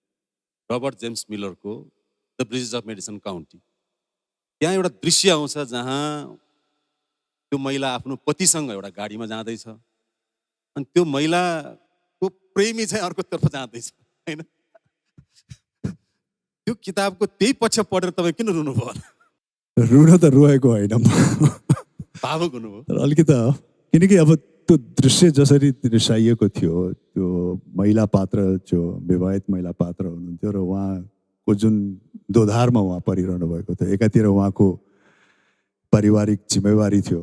रबर्ट जेम्स मिलरको the Bridges of Madison County. त्यहाँ एउटा दृश्य आउँछ जहाँ त्यो महिला आफ्नो पतिसँग एउटा गाडीमा जाँदैछ अनि त्यो महिलाको प्रेमी चाहिँ अर्कोतर्फ जाँदैछ होइन। त्यो किताबको त्यही पक्ष पढेर तपाईँ किन रुनुभयो? रुन त रोएको होइन म, भावुक हुनुभयो। तर अलिकति किनकि अब त्यो दृश्य जसरी दर्शाइएको थियो, त्यो महिला पात्र जो विवाहित महिला पात्र हुनुहुन्थ्यो र उहाँको जुन दोधारमा उहाँ परिरहनु भएको थियो। एकातिर उहाँको पारिवारिक जिम्मेवारी थियो,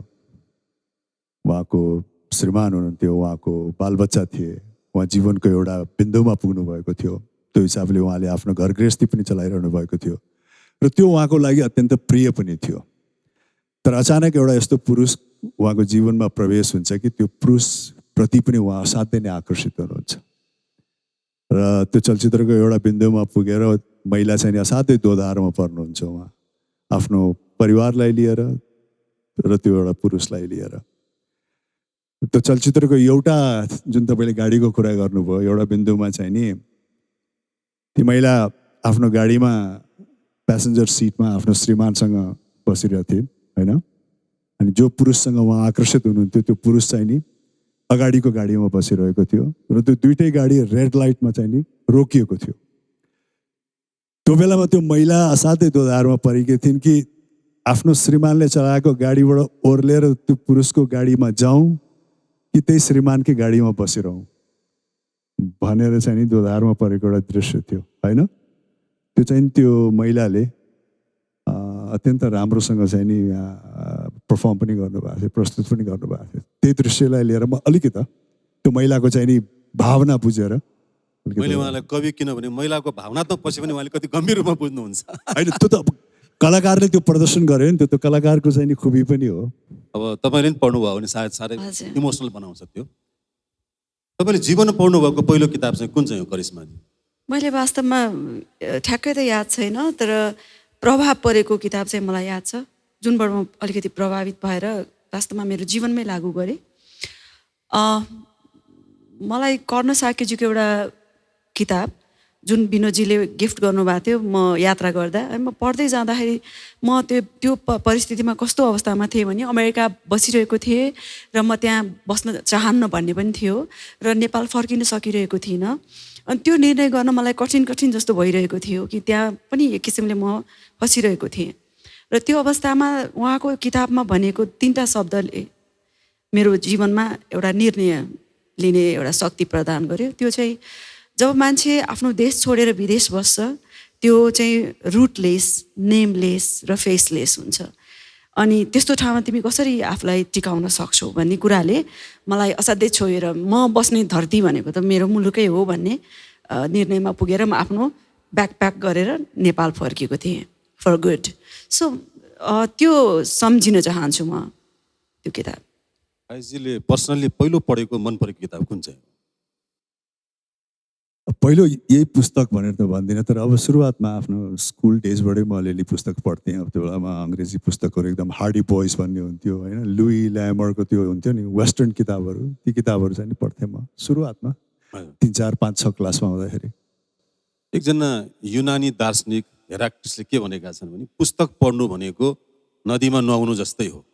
उहाँको श्रीमान हुनुहुन्थ्यो, उहाँको बालबच्चा थिए, उहाँ जीवनको एउटा बिन्दुमा पुग्नु भएको थियो। त्यो हिसाबले उहाँले आफ्नो घर गृहस्थी पनि चलाइरहनु भएको थियो र त्यो उहाँको लागि अत्यन्त प्रिय पनि थियो। तर अचानक एउटा यस्तो पुरुष उहाँको जीवनमा प्रवेश हुन्छ कि त्यो पुरुषप्रति पनि उहाँ असाध्यै नै आकर्षित हुनुहुन्छ र त्यो चलचित्रको एउटा बिन्दुमा पुगेर महिला चाहिँ असाध्यै दोधारमा पर्नुहुन्छ। उहाँ आफ्नो परिवारलाई लिएर र त्यो एउटा पुरुषलाई लिएर। त्यो चलचित्रको एउटा जुन तपाईँले गाडीको कुरा गर्नुभयो, एउटा बिन्दुमा चाहिँ नि ती महिला आफ्नो गाडीमा प्यासेन्जर सिटमा आफ्नो श्रीमानसँग बसिरहेको थिए होइन। अनि जो पुरुषसँग उहाँ आकर्षित हुनुहुन्थ्यो त्यो पुरुष चाहिँ नि अगाडिको गाडीमा बसिरहेको थियो र त्यो दुइटै गाडी रेड लाइटमा चाहिँ नि रोकिएको थियो। त्यो बेलामा त्यो महिला असाध्यै दोधारमा परेकी थिइन् कि आफ्नो श्रीमानले चलाएको गाडीबाट ओर्लेर त्यो पुरुषको गाडीमा जाउँ कि त्यही श्रीमानकै गाडीमा बसिरहँ भनेर चाहिँ नि दोधारमा परेको एउटा दृश्य थियो होइन। त्यो चाहिँ त्यो महिलाले अत्यन्त राम्रोसँग चाहिँ नि पर्फर्म पनि गर्नुभएको थियो, प्रस्तुत पनि गर्नुभएको थियो। त्यही दृश्यलाई लिएर म अलिकति त्यो महिलाको चाहिँ नि भावना बुझेर मैले उहाँलाई कवि किनभने महिलाको भावनात्मक पछि पनि उहाँले कति गम्भीर रूपमा बुझ्नुहुन्छ। होइन त्यो त अब कलाकारले त्यो प्रदर्शन गर्यो नि, त्यो त कलाकारको चाहिँ नि खुबी पनि हो। अब तपाईँले पनि पढ्नुभयो भने सायद साह्रै हजुर। इमोसनल बनाउँछ त्यो। तपाईँले जीवनमा पढ्नुभएको पहिलो किताब चाहिँ कुन चाहिँ हो करिश्माजी? मैले वास्तवमा ठ्याक्कै त याद छैन, तर प्रभाव परेको किताब चाहिँ मलाई याद छ, जुनबाट म अलिकति प्रभावित भएर वास्तवमा मेरो जीवनमै लागू गरेँ। मलाई कर्ण साकेजीको एउटा किताब जुन विनोदजीले गिफ्ट गर्नुभएको थियो, म यात्रा गर्दा अनि म पढ्दै जाँदाखेरि म त्यो परिस्थितिमा कस्तो अवस्थामा थिएँ भने अमेरिका बसिरहेको थिएँ र म त्यहाँ बस्न चाहन्न भन्ने पनि थियो र नेपाल फर्किन सकिरहेको थिइनँ। अनि त्यो निर्णय गर्न मलाई कठिन जस्तो भइरहेको थियो कि त्यहाँ पनि एक किसिमले म फसिरहेको थिएँ। र त्यो अवस्थामा उहाँको किताबमा भनेको 3टा शब्दले मेरो जीवनमा एउटा निर्णय लिने एउटा शक्ति प्रदान गर्यो। त्यो चाहिँ जब मान्छे आफ्नो देश छोडेर विदेश बस्छ, त्यो चाहिँ रुटलेस, नेमलेस र फेसलेस हुन्छ। अनि त्यस्तो ठाउँमा तिमी कसरी आफूलाई टिकाउन सक्छौ भन्ने कुराले मलाई असाध्यै छोएर म बस्ने धरती भनेको त मेरो मुलुकै हो भन्ने निर्णयमा पुगेर म आफ्नो ब्याकप्याक गरेर नेपाल फर्केको थिएँ फर गुड। सो त्यो सम्झिन चाहन्छु म त्यो किताब। आइजीले पर्सनल्ली पहिलो पढेको मन परेको किताब कुन चाहिँ? पहिलो यही पुस्तक भनेर त भन्दिनँ, तर अब सुरुवातमा आफ्नो स्कुल डेजबाटै म अलिअलि पुस्तक पढ्थेँ। अब त्यो बेलामा अङ्ग्रेजी पुस्तकहरू एकदम हार्डी बोइज भन्ने हुन्थ्यो होइन, लुई ल्यामरको त्यो हुन्थ्यो नि वेस्टर्न किताबहरू, ती किताबहरू चाहिँ नि पढ्थेँ म सुरुवातमा 3, 4, 5, 6 क्लासमा हुँदाखेरि। एकजना युनानी दार्शनिक हेराक्लिटसले के भनेका छन् भने पुस्तक पढ्नु भनेको नदीमा नुहाउनु जस्तै हो।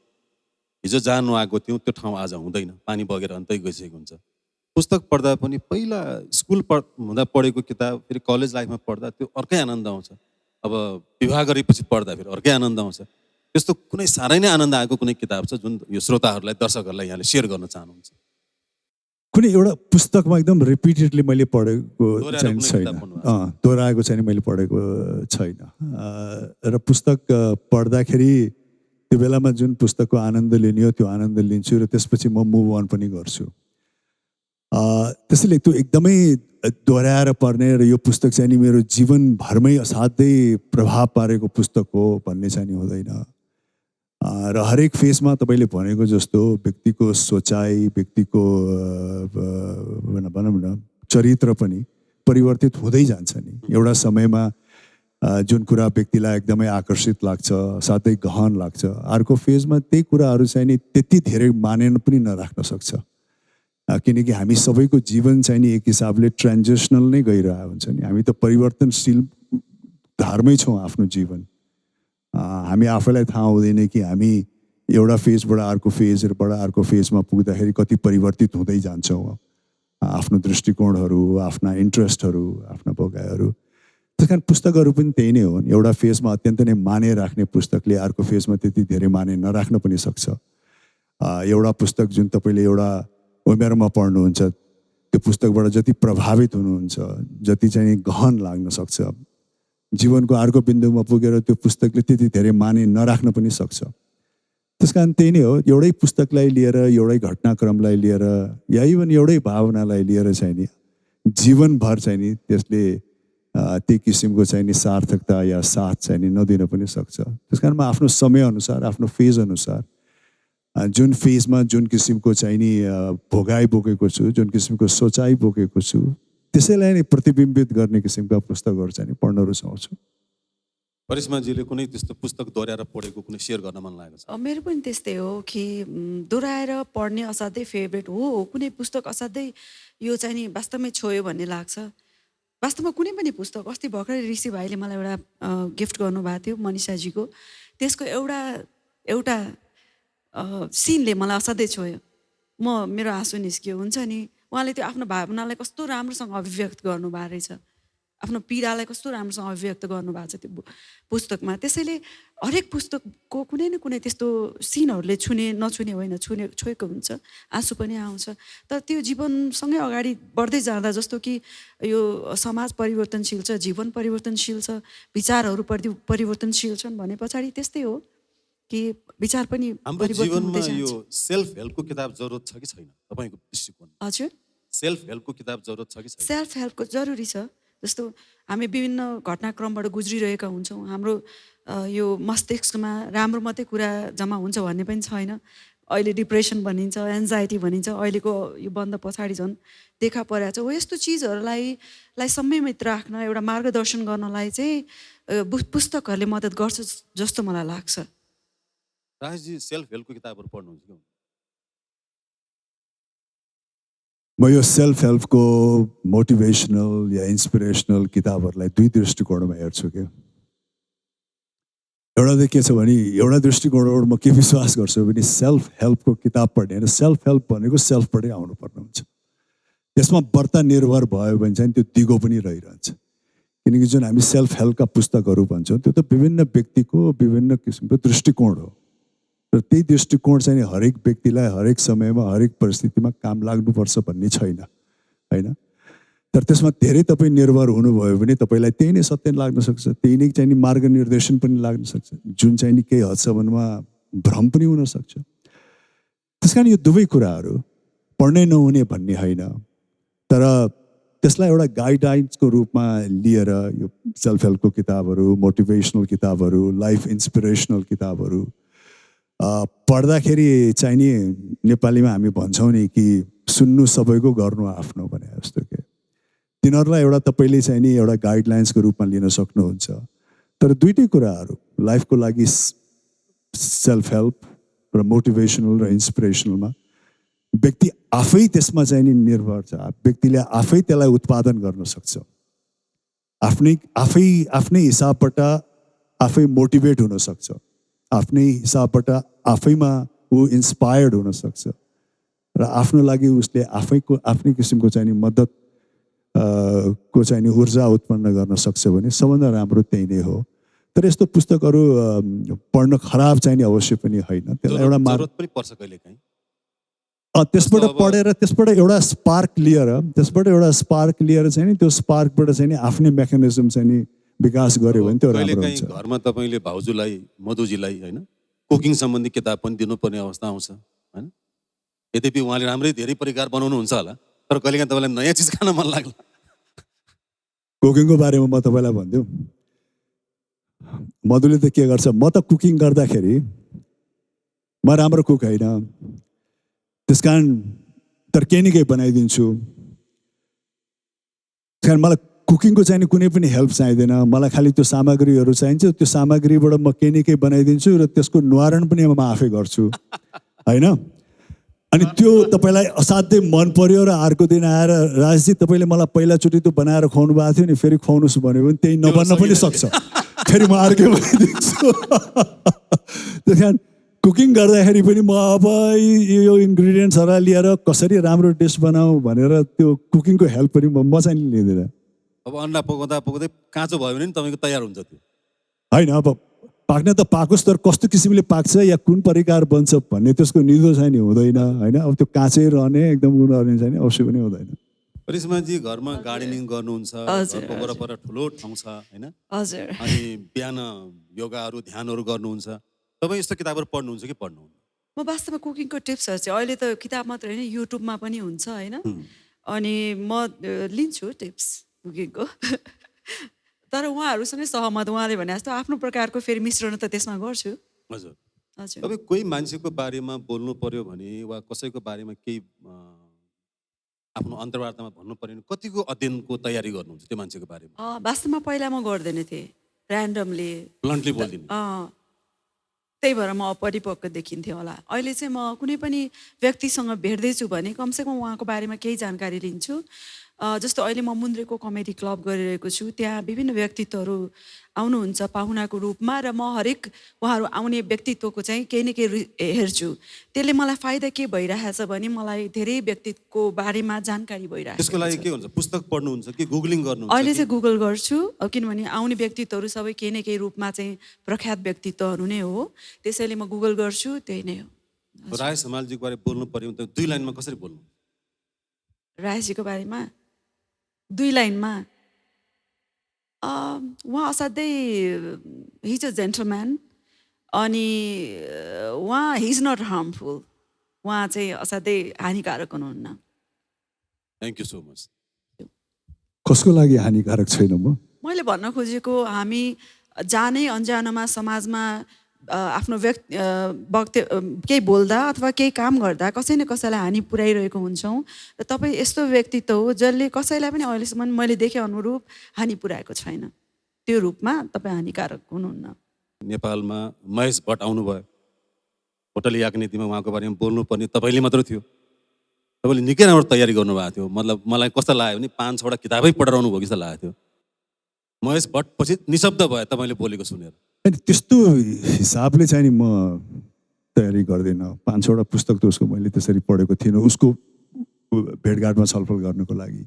हिजो जहाँ नुहाएको थियौँ त्यो ठाउँ आज हुँदैन, पानी बगेर अन्तै गइसकेको हुन्छ। पुस्तक पढ्दा पनि पहिला स्कुल हुँदा पढेको किताब फेरि कलेज लाइफमा पढ्दा त्यो अर्कै आनन्द आउँछ। अब विवाह गरेपछि पढ्दा फेरि अर्कै आनन्द आउँछ। त्यस्तो कुनै साह्रै नै आनन्द आएको कुनै किताब छ जुन यो श्रोताहरूलाई, दर्शकहरूलाई यहाँले सेयर गर्न चाहनुहुन्छ? कुनै एउटा पुस्तकमा एकदम रिपिटेडली मैले पढेको दोहोऱ्याएर चाहिँ कुनै छैन, किताब पढ्नुभएको दोहोऱ्याएको चाहिँ मैले पढेको छैन। र पुस्तक पढ्दाखेरि त्यो बेलामा जुन पुस्तकको आनन्द लिने हो त्यो आनन्द लिन्छु र त्यसपछि म मुभ अन पनि गर्छु। त्यसैले त्यो एकदमै दोहोऱ्याएर पढ्ने र यो पुस्तक चाहिँ नि मेरो जीवनभरमै असाध्यै प्रभाव पारेको पुस्तक हो भन्ने चाहिँ नि हुँदैन। र हरेक फेजमा तपाईँले भनेको जस्तो व्यक्तिको सोचाइ, व्यक्तिको भनौँ न चरित्र पनि परिवर्तित हुँदै जान्छ नि। एउटा समयमा जुन कुरा व्यक्तिलाई एकदमै आकर्षित लाग्छ, साथै गहन लाग्छ, अर्को फेजमा त्यही कुराहरू चाहिँ नि त्यति धेरै मानेन पनि नराख्न सक्छ। किनकि हामी सबैको जीवन चाहिँ नि एक हिसाबले ट्रान्जिसनल नै गइरहेको हुन्छ नि। हामी त परिवर्तनशील धारमै छौँ आफ्नो जीवन। हामी आफैलाई थाहा हुँदैन कि हामी एउटा फेजबाट अर्को फेजबाट अर्को फेजमा पुग्दाखेरि कति परिवर्तित हुँदै जान्छौँ। आफ्नो दृष्टिकोणहरू, आफ्ना इन्ट्रेस्टहरू, आफ्ना भोगाइहरू। त्यस कारण पुस्तकहरू पनि त्यही नै हुन्। एउटा फेजमा अत्यन्त नै माने राख्ने पुस्तकले अर्को फेजमा त्यति धेरै माने नराख्न पनि सक्छ। एउटा पुस्तक जुन तपाईँले एउटा उमेरमा पढ्नुहुन्छ त्यो पुस्तकबाट जति प्रभावित हुनुहुन्छ, जति चाहिँ गहन लाग्न सक्छ, जीवनको अर्को बिन्दुमा पुगेर त्यो पुस्तकले त्यति धेरै माने नराख्न पनि सक्छ। त्यस कारण त्यही नै हो, एउटै पुस्तकलाई लिएर, एउटै घटनाक्रमलाई लिएर या इभन एउटै भावनालाई लिएर चाहिँ नि जीवनभर चाहिँ नि त्यसले त्यही किसिमको चाहिँ नि सार्थकता या साथ चाहिँ नि नदिन पनि सक्छ। त्यस कारण म आफ्नो समयअनुसार, आफ्नो फेजअनुसार जुन फेजमा जुन किसिमको चाहिँ नि भोगाइ बोकेको छु, जुन किसिमको सोचाइ बोकेको छु, त्यसैलाई नै प्रतिबिम्बित गर्ने किसिमका पुस्तकहरू चाहिँ नि पढ्न रुचाउँछु। करिश्माजीले कुनै त्यस्तो पुस्तक दोहोऱ्याएर पढेको कुनै सेयर गर्न मन लागेको छ? मेरो पनि त्यस्तै हो कि दोहोऱ्याएर पढ्ने असाध्यै फेभरेट हो। कुनै पुस्तक असाध्यै यो चाहिँ नि वास्तवमै छोयो भन्ने लाग्छ। वास्तवमा कुनै पनि पुस्तक, अस्ति भर्खरै ऋषि भाइले मलाई एउटा गिफ्ट गर्नुभएको थियो मनिषाजीको, त्यसको एउटा सिनले मलाई असाध्यै छोयो। मेरो आँसु निस्कियो। हुन्छ नि, उहाँले त्यो आफ्नो भावनालाई कस्तो राम्रोसँग अभिव्यक्त गर्नुभएको रहेछ, आफ्नो पीडालाई कस्तो राम्रोसँग अभिव्यक्त गर्नुभएको छ त्यो पुस्तकमा। त्यसैले हरेक पुस्तकको कुनै न कुनै त्यस्तो सिनहरूले नछुने होइन, छोएको हुन्छ, आँसु पनि आउँछ। तर त्यो जीवनसँगै अगाडि बढ्दै जाँदा, जस्तो कि यो समाज परिवर्तनशील छ, जीवन परिवर्तनशील छ, विचारहरू परिवर्तनशील छन् भने पछाडि त्यस्तै हो कि विचार पनि हाम्रो परिवर्तन जीवनमा हुँदै जान्छ। यो सेल्फ हेल्पको किताब जरुरत छ कि छैन तपाईँको दृष्टिकोण? हजुर, सेल्फ हेल्पको किताब जरुरत छ कि छैन? सेल्फ हेल्पको जरुरी छ। जस्तो हामी विभिन्न घटनाक्रमबाट गुज्रिरहेका हुन्छौँ, हाम्रो यो मस्तिष्कमा राम्रो मात्रै कुरा जम्मा हुन्छ भन्ने पनि छैन। अहिले डिप्रेसन भनिन्छ, एन्जाइटी भनिन्छ, अहिलेको यो बन्द पछाडि झन् देखा परेको छ। हो यस्तो चिजहरूलाई संयमित राख्न, एउटा मार्गदर्शन गर्नलाई चाहिँ पुस्तकहरूले मद्दत गर्छ जस्तो मलाई लाग्छ। राजेशजी सेल्फ हेल्पको किताबहरू पढ्नुहुन्छ कि? म यो सेल्फ हेल्पको मोटिभेसनल या इन्सपिरेसनल किताबहरूलाई दुई दृष्टिकोणमा हेर्छु क्या। एउटा चाहिँ के छ भने, एउटा दृष्टिकोणबाट म के विश्वास गर्छु भने सेल्फ हेल्पको किताब पढ्ने होइन, सेल्फ हेल्प भनेको सेल्फबाटै आउनुपर्ने हुन्छ। त्यसमा बढ्ता निर्भर भयो भने चाहिँ त्यो दिगो पनि रहिरहन्छ। किनकि जुन हामी सेल्फ हेल्पका पुस्तकहरू भन्छौँ त्यो त विभिन्न व्यक्तिको विभिन्न किसिमको दृष्टिकोण हो, र त्यही दृष्टिकोण चाहिँ हरेक व्यक्तिलाई हरेक समयमा हरेक परिस्थितिमा काम लाग्नुपर्छ भन्ने छैन, होइन। तर त्यसमा धेरै तपाईँ निर्भर हुनुभयो भने तपाईँलाई त्यही नै सत्य लाग्न सक्छ, त्यही नै चाहिँ मार्गनिर्देशन पनि लाग्न सक्छ, जुन चाहिँ नि केही हदसम्ममा भ्रम पनि हुनसक्छ। त्यस कारण यो दुवै कुराहरू पढ्नै नहुने भन्ने होइन, तर त्यसलाई एउटा गाइडलाइन्सको रूपमा लिएर यो सेल्फ हेल्पको किताबहरू, मोटिभेसनल किताबहरू, लाइफ इन्सपिरेसनल किताबहरू पढ्दाखेरि चाहिँ नि नेपालीमा हामी भन्छौँ नि कि सुन्नु सबैको गर्नु आफ्नो भने जस्तो के, तिनीहरूलाई एउटा तपाईँले चाहिँ नि एउटा गाइडलाइन्सको रूपमा लिन सक्नुहुन्छ। तर दुइटै कुराहरू लाइफको लागि सेल्फ हेल्प र मोटिभेसनल र इन्सपिरेसनलमा व्यक्ति आफै त्यसमा चाहिँ नि निर्भर छ। व्यक्तिले आफै त्यसलाई उत्पादन गर्न सक्छ, आफ्नै हिसाबबाट आफै मोटिभेट हुन सक्छ, आफ्नै हिसाबबाट आफैमा ऊ इन्सपायर्ड हुन सक्छ, र आफ्नो लागि उसले आफ्नै किसिमको चाहिँ नि मद्दत को चाहिँ नि ऊर्जा उत्पन्न गर्न सक्छ भने सबभन्दा राम्रो त्यही नै हो। तर यस्तो पुस्तकहरू पढ्न खराब चाहिँ नि अवश्य पनि होइन, त्यसलाई एउटा जरुरत पनि पर्छ कहिलेकाहीँ। त्यसबाट पढेर त्यसबाट एउटा स्पार्क लिएर चाहिँ नि त्यो स्पार्कबाट चाहिँ नि आफ्नै मेकानिजम चाहिँ नि विकास गर्यो भने त्यो राम्रो हुन्छ। घरमा तपाईँले भाउजूलाई मधुजीलाई होइन कुकिङ सम्बन्धी किताब पनि दिनुपर्ने अवस्था आउँछ, होइन। यद्यपि उहाँले राम्रै धेरै परिकार बनाउनुहुन्छ होला, तर कहिलेकाहीँ तपाईँलाई नयाँ चिज खान मन लाग्ला। कुकिङको बारेमा म तपाईँलाई भनिदिउँ, मधुले त के गर्छ, म त कुकिङ गर्दाखेरि म राम्रो कुक होइन, त्यस कारण तर केही न केही बनाइदिन्छु। त्यस कारण मलाई कुकिङको चाहिँ कुनै पनि हेल्प चाहिँदैन, मलाई खालि त्यो सामग्रीहरू चाहिन्छ, त्यो सामग्रीबाट म केही न केही बनाइदिन्छु र त्यसको निवारण पनि म आफै गर्छु, होइन। अनि त्यो तपाईँलाई असाध्यै मन पर्यो र अर्को दिन आएर राजजी तपाईँले मलाई पहिलाचोटि त्यो बनाएर खुवाउनु भएको थियो नि, फेरि खुवाउनुहोस् भन्यो भने त्यही नबन्न पनि सक्छ, फेरि म अर्कै बनाइदिन्छु। त्यस कारण कुकिङ गर्दाखेरि पनि म अब यो इन्ग्रिडियन्ट्सहरूलाई लिएर कसरी राम्रो डिस बनाऊ भनेर त्यो कुकिङको हेल्प पनि म चाहिँ लिँदैन। अब अन्डा पकाउँदा काँचो भयो भने तपाईँको तयार हुन्छ त्यो, होइन। अब पाक्न त पाकोस्, तर कस्तो किसिमले पाक्छ या कुन परिकार बन्छ भन्ने त्यसको निदो चाहिँ नि हुँदैन, होइन। अब त्यो काँचै रहने एकदम उनीहरूले चाहिँ नि अवश्य पनि हुँदैन। करिश्माजी घरमा गार्डनिङ गर्नुहुन्छ, घरको वरपर ठुलो ठाउँ छ, होइन। हजुर। अनि बिहान योगाहरू ध्यानहरू गर्नुहुन्छ, तपाईँ यस्तो किताबहरू पढ्नुहुन्छ कि पढ्नुहुन्न? म वास्तवमा कुकिङको टिप्सहरू चाहिँ अहिले त किताब मात्र होइन, युट्युबमा पनि हुन्छ, होइन। अनि म लिन्छु टिप्स कुकिङको। तर उहाँहरूसँगै सहमत, उहाँले भने जस्तो आफ्नो प्रकारको फेरि मिश्रण त त्यसमा गर्छु। हजुर हजुर। तपाईँ कोही मान्छेको बारेमा बोल्नु पर्यो भने वा कसैको बारेमा केही आफ्नो अन्तर्वार्तामा भन्नु पर्यो भने कतिको अध्ययनको तयारी गर्नुहुन्छ त्यो मान्छेको बारेमा? वास्तवमा पहिला म गर्दैन थिएँ, ऱ्यान्डमली ब्लन्टली बोलिदिनु। त्यही भएर म अपरिपक्व देखिन्थेँ होला। अहिले चाहिँ म कुनै पनि व्यक्तिसँग भेट्दैछु भने कमसेकम उहाँको बारेमा केही जानकारी लिन्छु। जस्तो अहिले म मुन्द्रेको कमेडी क्लब गरिरहेको छु, त्यहाँ विभिन्न व्यक्तित्वहरू आउनुहुन्छ पाहुनाको रूपमा, र म हरेक उहाँहरू आउने व्यक्तित्वको चाहिँ केही न केही हेर्छु। त्यसले मलाई फाइदा के भइरहेछ भने मलाई धेरै व्यक्तित्वको बारेमा जानकारी भइरहेको छ। त्यसको लागि के हुन्छ, पुस्तक पढ्नुहुन्छ कि गुगलिङ गर्नुहुन्छ? अहिले चाहिँ गुगल गर्छु, किनभने आउने व्यक्तित्वहरू सबै केही न केही रूपमा चाहिँ प्रख्यात व्यक्तित्वहरू नै हो, त्यसैले म गुगल गर्छु, त्यही नै हो। राजेश हमालजीको बारे बोल्नु पर्यो भने दुई लाइनमा कसरी बोल्नु? राजेशजीको बारेमा दुई लाइनमा उहाँ असाध्यै हिज अ जेन्टलम्यान, अनि उहाँ हिज नट हार्मफुल, उहाँ चाहिँ असाध्यै हानिकारक हुनुहुन्न। Thank you so much. कसको लागि हानिकारक छैन म? मैले भन्न खोजेको हामी जानै अनजानमा समाजमा आफ्नो केही बोल्दा अथवा केही काम गर्दा कसै न कसैलाई हानि पुर्याइरहेको हुन्छौँ र तपाईँ यस्तो व्यक्तित्व हो जसले कसैलाई पनि अहिलेसम्म मैले देखे अनुरूप हानि पुर्याएको छैन। त्यो रूपमा तपाईँ हानिकारक हुनुहुन्न। नेपालमा महेश भट्ट आउनुभयो, होटल याकनीतिमा उहाँको बारेमा बोल्नुपर्ने तपाईँले मात्र थियो। तपाईँले निकै राम्रो तयारी गर्नुभएको थियो। मतलब मलाई कस्तो लाग्यो भने 5-6वटा किताबै पढाउनु भयो जस्तो लागेको थियो। महेश भट्ट पछि निशब्द भयो तपाईँले बोलेको सुनेर। अनि त्यस्तो हिसाबले चाहिँ नि म तयारी गर्दिनँ। 5-6वटा पुस्तक त उसको मैले त्यसरी पढेको थिइनँ उसको भेटघाटमा छलफल गर्नुको लागि।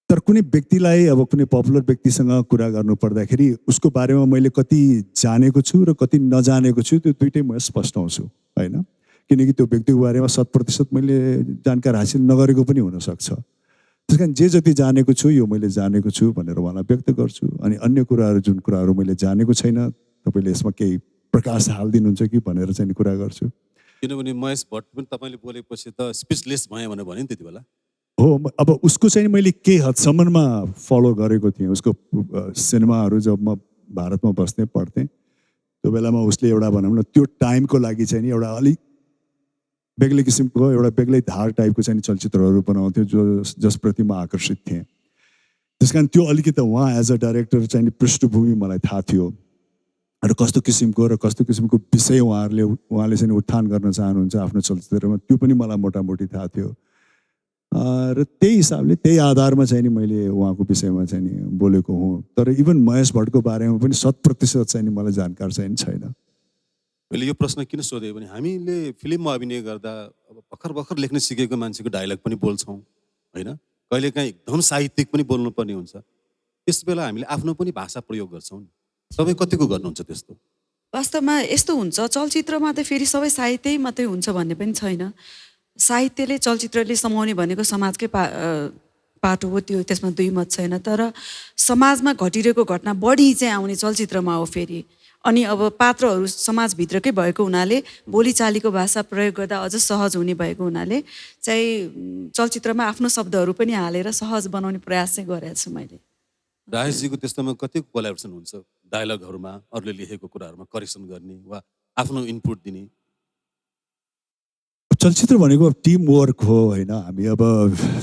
तर कुनै व्यक्तिलाई अब कुनै पपुलर व्यक्तिसँग कुरा गर्नु पर्दाखेरि उसको बारेमा मैले कति जानेको छु र कति नजानेको छु त्यो दुइटै म स्पष्टाउँछु होइन। किनकि त्यो व्यक्तिको बारेमा 100% मैले जानकारी हासिल नगरेको पनि हुनसक्छ। त्यस कारण जे जति जानेको छु यो मैले जानेको छु भनेर उहाँलाई व्यक्त गर्छु। अनि अन्य कुराहरू जुन कुराहरू मैले जानेको छैन तपाईँले यसमा केही प्रकाश हालिदिनुहुन्छ कि भनेर चाहिँ कुरा गर्छु। किनभने महेश भट्ट पनि तपाईँले बोलेपछि त स्पिचलेस भयो भनेर भन्यो नि त्यति बेला। हो अब उसको चाहिँ मैले केही हदसम्ममा फलो गरेको थिएँ। उसको सिनेमाहरू जब म भारतमा बस्थेँ पढ्थेँ त्यो बेलामा उसले एउटा भनौँ न त्यो टाइमको लागि चाहिँ नि एउटा अलिक बेग्लै किसिमको एउटा बेग्लै धार टाइपको चाहिँ चलचित्रहरू बनाउँथ्यो जसप्रति म आकर्षित थिएँ। त्यस कारण त्यो अलिकति उहाँ एज अ डाइरेक्टर चाहिँ पृष्ठभूमि मलाई थाहा थियो र कस्तो किसिमको विषय उहाँले चाहिँ उत्थान गर्न चाहनुहुन्छ आफ्नो चलचित्रमा त्यो पनि मलाई मोटामोटी थाहा थियो। र त्यही हिसाबले त्यही आधारमा चाहिँ नि मैले उहाँको विषयमा चाहिँ नि बोलेको हुँ। तर इभन महेश भट्टको बारेमा पनि 100% चाहिँ नि मलाई जानकार चाहिँ छैन। मैले यो प्रश्न किन सोधेँ भने हामीले फिल्ममा अभिनय गर्दा अब भर्खर लेख्न सिकेको मान्छेको डायलग पनि बोल्छौँ होइन। कहिलेकाहीँ एकदम साहित्यिक पनि बोल्नुपर्ने हुन्छ। त्यस बेला हामीले आफ्नो पनि भाषा प्रयोग गर्छौँ नि। तपाईँ कतिको गर्नुहुन्छ त्यस्तो? वास्तवमा यस्तो हुन्छ चलचित्रमा त फेरि सबै साहित्य मात्रै हुन्छ भन्ने पनि छैन। साहित्यले चलचित्रले समाउने भनेको समाजकै पाटो हो। त्यो त्यसमा दुई मत छैन। तर समाजमा घटिरहेको घटना बढी चाहिँ आउने चलचित्रमा हो फेरि। अनि अब पात्रहरू समाजभित्रकै भएको हुनाले बोलीचालीको भाषा प्रयोग गर्दा अझ सहज हुने भएको हुनाले चाहिँ चलचित्रमा आफ्नो शब्दहरू पनि हालेर सहज बनाउने प्रयास चाहिँ गरेको छु मैले। राजेशजीको त्यस्तोमा कतिको कोलाबोरेसन हुन्छ डायलगहरूमा, अरूले लेखेको कुराहरूमा करेक्सन गर्ने वा आफ्नो इनपुट दिने? चलचित्र भनेको टिम वर्क हो होइन। हामी अब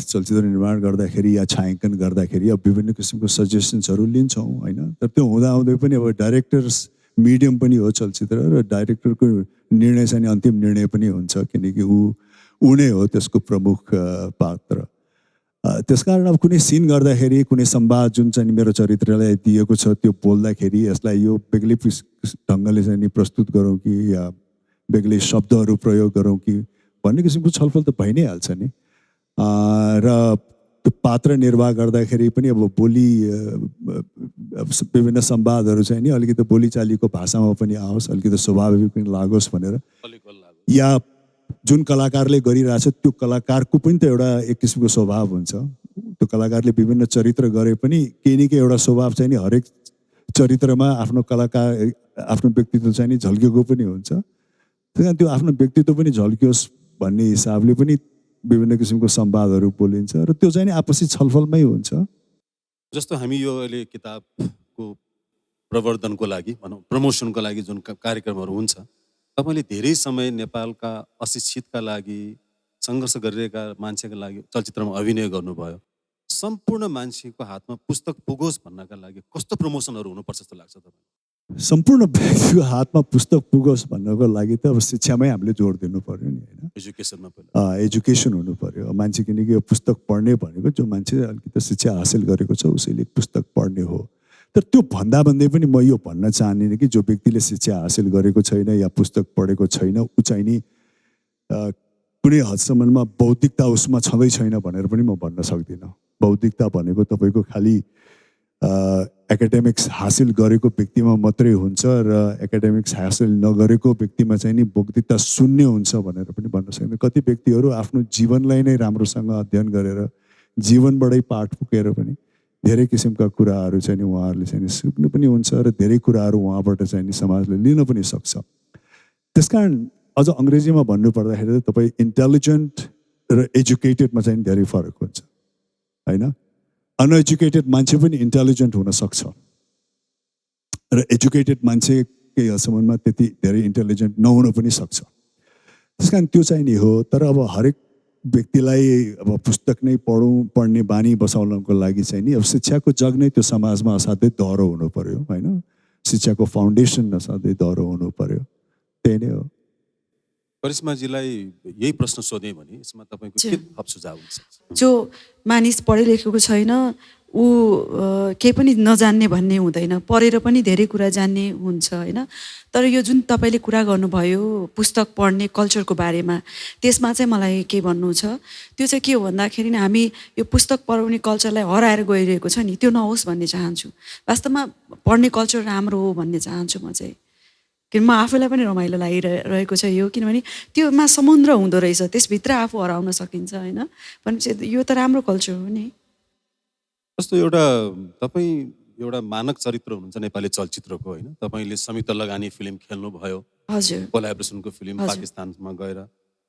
चलचित्र निर्माण गर्दाखेरि या छायाङ्कन गर्दाखेरि अब विभिन्न किसिमको सजेसन्सहरू लिन्छौँ होइन। तर त्यो हुँदाहुँदै पनि अब डाइरेक्टर्स मिडियम पनि हो चलचित्र र डाइरेक्टरको निर्णय चाहिँ अन्तिम निर्णय पनि हुन्छ किनकि ऊ नै हो त्यसको प्रमुख पात्र। त्यसकारण अब कुनै सिन गर्दाखेरि कुनै संवाद जुन चाहिँ मेरो चरित्रलाई दिएको छ त्यो बोल्दाखेरि यसलाई यो बेग्लै ढङ्गले चाहिँ नि प्रस्तुत गरौँ कि या बेग्लै शब्दहरू प्रयोग गरौँ कि भन्ने किसिमको छलफल त भइ नै हाल्छ नि। र त्यो पात्र निर्वाह गर्दाखेरि पनि अब विभिन्न संवादहरू चाहिँ नि अलिकति बोलीचालीको भाषामा पनि आओस्, अलिकति स्वाभाविक पनि लागोस् भनेर या जुन कलाकारले गरिरहेछ त्यो कलाकारको पनि त एउटा एक किसिमको स्वभाव हुन्छ। त्यो कलाकारले विभिन्न चरित्र गरे पनि केही न केही एउटा स्वभाव चाहिँ नि हरेक चरित्रमा आफ्नो व्यक्तित्व चाहिँ नि झल्किएको पनि हुन्छ। त्यही कारण त्यो आफ्नो व्यक्तित्व पनि झल्कियोस् भन्ने हिसाबले पनि विभिन्न किसिमको संवादहरू बोलिन्छ र त्यो चाहिँ नि आपसी छलफलमै हुन्छ। जस्तो हामी यो अहिले किताबको प्रवर्धनको लागि भनौँ प्रमोसनको लागि जुन कार्यक्रमहरू हुन्छ तपाईँले धेरै समय नेपालका अशिक्षितका लागि सङ्घर्ष गरिरहेका मान्छेका लागि चलचित्रमा अभिनय गर्नुभयो। सम्पूर्ण मान्छेको हातमा पुस्तक पुगोस् भन्नका लागि कस्तो प्रमोसनहरू हुनुपर्छ जस्तो लाग्छ तपाईँलाई? सम्पूर्ण व्यक्तिको हातमा पुस्तक पुगोस् भन्नको लागि त अब शिक्षामै हामीले जोड दिनु पर्यो नि होइन। एजुकेसनमा पहिला एजुकेसन हुनु पर्यो। मान्छे किनकि यो पुस्तक पढ्ने भनेको जो मान्छे अलिकति शिक्षा हासिल गरेको छ उसैले पुस्तक पढ्ने हो। तर त्यो भन्दै पनि म यो भन्न चाहदिनँ कि जो व्यक्तिले शिक्षा हासिल गरेको छैन या पुस्तक पढेको छैन ऊ चाहिँ नि कुनै हदसम्ममा बौद्धिकता उसमा छँदै छैन भनेर पनि म भन्न सक्दिनँ। बौद्धिकता भनेको तपाईँको खालि एकाडेमिक्स हासिल गरेको व्यक्तिमा मात्रै हुन्छ र एकाडेमिक्स हासिल नगरेको व्यक्तिमा चाहिँ नि बौद्धिकता शून्य हुन्छ भनेर पनि भन्न सक्दैन। कति व्यक्तिहरू आफ्नो जीवनलाई नै राम्रोसँग अध्ययन गरेर जीवनबाटै पाठ पुगेर पनि धेरै किसिमका कुराहरू चाहिँ नि उहाँहरूले चाहिँ नि सिक्नु पनि हुन्छ र धेरै कुराहरू उहाँबाट चाहिँ नि समाजले लिन पनि सक्छ। त्यसकारण अझ अङ्ग्रेजीमा भन्नु पर्दाखेरि तपाईँ इन्टेलिजेन्ट र एजुकेटेडमा चाहिँ धेरै फरक हुन्छ होइन। अनएजुकेटेड मान्छे पनि इन्टेलिजेन्ट हुनसक्छ र एजुकेटेड मान्छे केही हदसम्ममा त्यति धेरै इन्टेलिजेन्ट नहुन पनि सक्छ। त्यस कारण त्यो चाहिँ नि हो। तर अब हरेक व्यक्तिलाई अब पुस्तक नै पढ्ने बानी बसाउनको लागि चाहिँ नि अब शिक्षाको जग नै त्यो समाजमा असाध्यै दह्रो हुनु पर्यो होइन। शिक्षाको फाउन्डेसन असाध्यै दह्रो हुनु पर्यो, त्यही नै हो। करिश्माजीलाई यही प्रश्न सोधेँ भने यसमा तपाईँको के थप सुझाव हुन्छ? जो मानिस पढे लेखेको छैन ऊ केही पनि नजान्ने भन्ने हुँदैन, पढेर पनि धेरै कुरा जान्ने हुन्छ होइन। तर यो जुन तपाईँले कुरा गर्नुभयो पुस्तक पढ्ने कल्चरको बारेमा, त्यसमा चाहिँ मलाई के भन्नु छ, त्यो चाहिँ के हो भन्दाखेरि हामी यो पुस्तक पढाउने कल्चरलाई हराएर गइरहेको छ नि, त्यो नहोस् भन्ने चाहन्छु। वास्तवमा पढ्ने कल्चर राम्रो हो भन्ने चाहन्छु म चाहिँ, किन म आफैलाई पनि रमाइलो लागिरहेको छ यो, किनभने त्योमा समुद्र हुँदो रहेछ, त्यसभित्र आफू हराउन सकिन्छ होइन। भनेपछि यो त राम्रो कल्चर हो नि। जस्तो एउटा तपाईँ एउटा मानक चरित्र हुनुहुन्छ नेपाली चलचित्रको होइन। तपाईँले समिता लगानी फिल्म खेल्नुभयो, हजुर, कोलाब्रेसनको फिल्म पाकिस्तानमा गएर,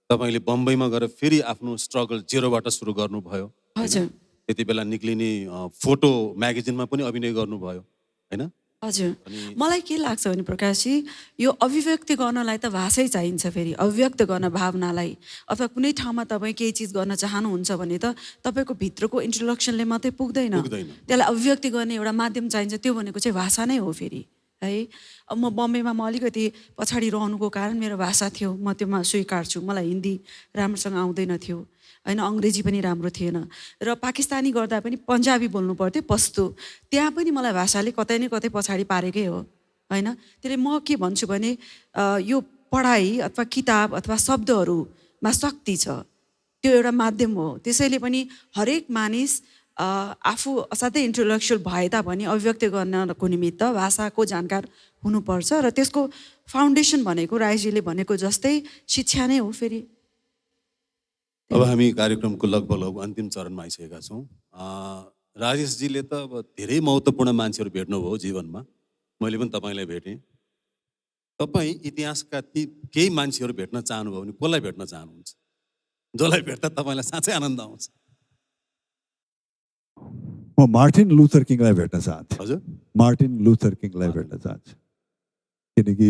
तपाईँले बम्बईमा गएर फेरि आफ्नो स्ट्रगल जेरोबाट सुरु गर्नुभयो, हजुर, त्यति बेला निक्लिने फोटो म्यागजिनमा पनि अभिनय गर्नुभयो होइन। हजुर। मलाई के लाग्छ भने प्रकाशजी, यो अभिव्यक्ति गर्नलाई त भाषै चाहिन्छ, फेरि अभिव्यक्त गर्न भावनालाई, अथवा कुनै ठाउँमा तपाईँ केही चिज गर्न चाहनुहुन्छ भने त तपाईँको भित्रको इन्ट्रोडक्सनले मात्रै पुग्दैन, त्यसलाई अभिव्यक्ति गर्ने एउटा माध्यम चाहिन्छ, त्यो भनेको चाहिँ भाषा नै हो फेरि है। अब म बम्बईमा म अलिकति पछाडि रहनुको कारण मेरो भाषा थियो, म त्योमा स्वीकार्छु, मलाई हिन्दी राम्रोसँग आउँदैन थियो होइन, अङ्ग्रेजी पनि राम्रो थिएन, र पाकिस्तानी गर्दा पनि पन्जाबी बोल्नु पर्थ्यो, पस्तु, त्यहाँ पनि मलाई भाषाले कतै न कतै पछाडि पारेकै हो होइन। त्यसले म के भन्छु भने यो पढाइ अथवा किताब अथवा शब्दहरूमा शक्ति छ, त्यो एउटा माध्यम हो। त्यसैले पनि हरेक मानिस आफू असाध्यै इन्टेलेक्चुअल भए तापनि अभिव्यक्त गर्नको निमित्त भाषाको जानकार हुनुपर्छ, र त्यसको फाउन्डेसन भनेको राईजीले भनेको जस्तै शिक्षा नै हो फेरि। अब हामी कार्यक्रमको लगभग अन्तिम चरणमा आइसकेका छौँ। राजेशजीले त अब धेरै महत्त्वपूर्ण मान्छेहरू भेट्नुभयो जीवनमा, मैले पनि तपाईँलाई भेटेँ। तपाईँ इतिहासका ती केही मान्छेहरू भेट्न चाहनुभयो भने कसलाई भेट्न चाहनुहुन्छ, जसलाई भेट्दा तपाईँलाई साँच्चै आनन्द आउँछ? म मार्टिन लुथर किङलाई भेट्न चाहन्छु। हजुर, मार्टिन लुथर किङलाई भेट्न चाहन्छु, किनकि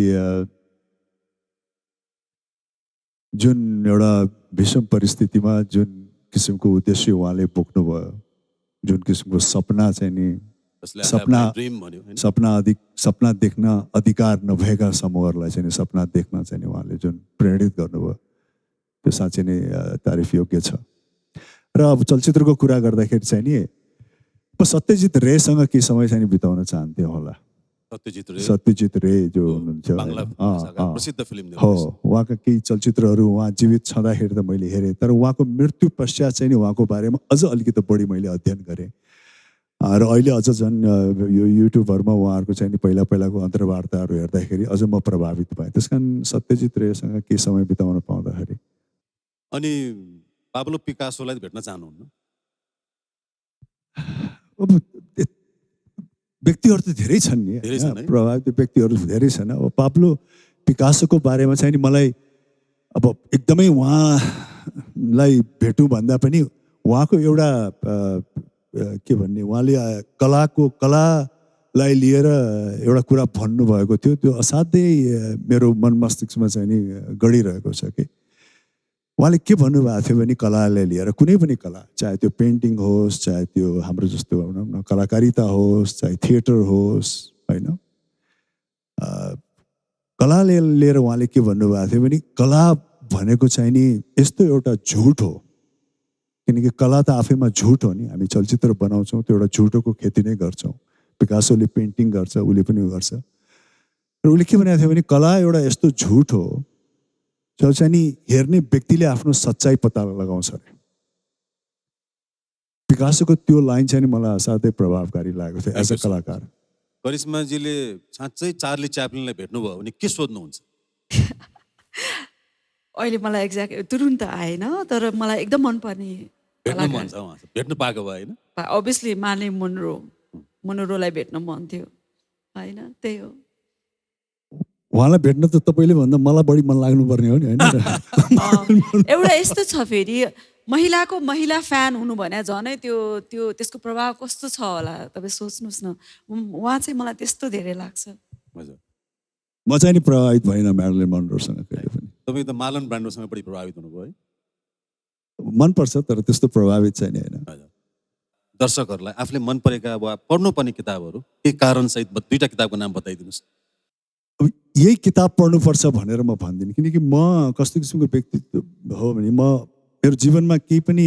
जुन एउटा विषम परिस्थितिमा जुन किसिमको उद्देश्य उहाँले बोक्नुभयो, जुन किसिमको सपना चाहिँ नि सपना देख्न अधिकार नभएका समूहहरूलाई चाहिँ सपना देख्न चाहिँ उहाँले जुन प्रेरित गर्नुभयो, त्यो साँच्चै नै तारिफ योग्य छ। र अब चलचित्रको कुरा गर्दाखेरि चाहिँ नि म सत्यजित रेसँग केही समय चाहिँ बिताउन चाहन्थेँ होला। सत्यजित रे जो हुनुहुन्छ हो, उहाँका केही चलचित्रहरू उहाँ जीवित छँदाखेरि त मैले हेरेँ, तर उहाँको मृत्यु पश्चात चाहिँ नि उहाँको बारेमा अझ अलिकति बढी मैले अध्ययन गरेँ। र अहिले अझ झन् यो युट्युबहरूमा उहाँहरूको चाहिँ नि पहिलाको अन्तर्वार्ताहरू हेर्दाखेरि अझ म प्रभावित भएँ। त्यस कारण सत्यजित रेसँग केही समय बिताउन पाउँदाखेरि। अनि पाब्लो पिकासोलाई भेट्न चाहनुहुन्न? अब व्यक्तिहरू त धेरै छन् नि, प्रभावित व्यक्तिहरू धेरै छन्। अब पाब्लो पिकासोको बारेमा चाहिँ नि मलाई अब एकदमै उहाँलाई भेटौँ भन्दा पनि उहाँको एउटा के भन्ने, उहाँले कलालाई लिएर एउटा कुरा भन्नुभएको थियो, त्यो असाध्यै मेरो मन मस्तिष्कमा चाहिँ नि गढिरहेको छ कि उहाँले के भन्नुभएको थियो भने कलालाई लिएर, कुनै पनि कला, चाहे त्यो पेन्टिङ होस्, चाहे त्यो हाम्रो जस्तो भनौँ न कलाकारिता होस्, चाहे थिएटर होस् होइन, कलाले लिएर उहाँले के भन्नुभएको थियो भने कला भनेको चाहिँ नि यस्तो एउटा झुट हो, किनकि कला त आफैमा झुट हो नि। हामी चलचित्र बनाउँछौँ, त्यो एउटा झुटोको खेती नै गर्छौँ। पिकासोले पेन्टिङ गर्छ, उसले पनि गर्छ। र उसले के भनेको थियो भने कला एउटा यस्तो झुट हो जो चाहिँ नि हेर्ने व्यक्तिले आफ्नो सच्चाइ पत्ता लगाउँछ अरे। पिकासोको त्यो लाइन चाहिँ नि मलाई असाध्यै प्रभावकारी लागेको थियो एज अ कलाकार। करिश्माजीले साँच्चै चार्ली च्याप्लिनलाई भेट्नुभयो भने के सोध्नुहुन्छ? अहिले मलाई एक्ज्याक्ट तुरुन्त आएन, तर मलाई एकदम मनपर्ने भेट्नु पाएको भयो होइन? अभियसली मार्लिन मोनरोलाई भेट्न मन थियो होइन, त्यही हो। उहाँलाई भेट्न त तपाईँले भन्दा मलाई बढी मन लाग्नुपर्ने हो नि होइन? एउटा यस्तो छ फेरि, महिलाको महिला फ्यान हुनु भने झनै त्यो त्यसको प्रभाव कस्तो छ होला तपाईँ सोच्नुहोस् न। उहाँ चाहिँ मलाई त्यस्तो धेरै लाग्छ। हजुर म चाहिँ नि प्रभावित भएन म्यारिलिन मनरोसँग कहिले पनि। तपाईँ त मार्लन ब्रान्डोसँग बढी प्रभावित हुनुभयो है? मनपर्छ तर त्यस्तो प्रभावित चाहिँ नि होइन। हजुर दर्शकहरूलाई आफूले मन परेका वा पढ्नुपर्ने किताबहरू के कारणसहित 2टा किताबको नाम बताइदिनुहोस्। अब यही किताब पढ्नुपर्छ भनेर म भन्दिनँ, किनकि म कस्तो किसिमको व्यक्तित्व हो भने मेरो जीवनमा केही पनि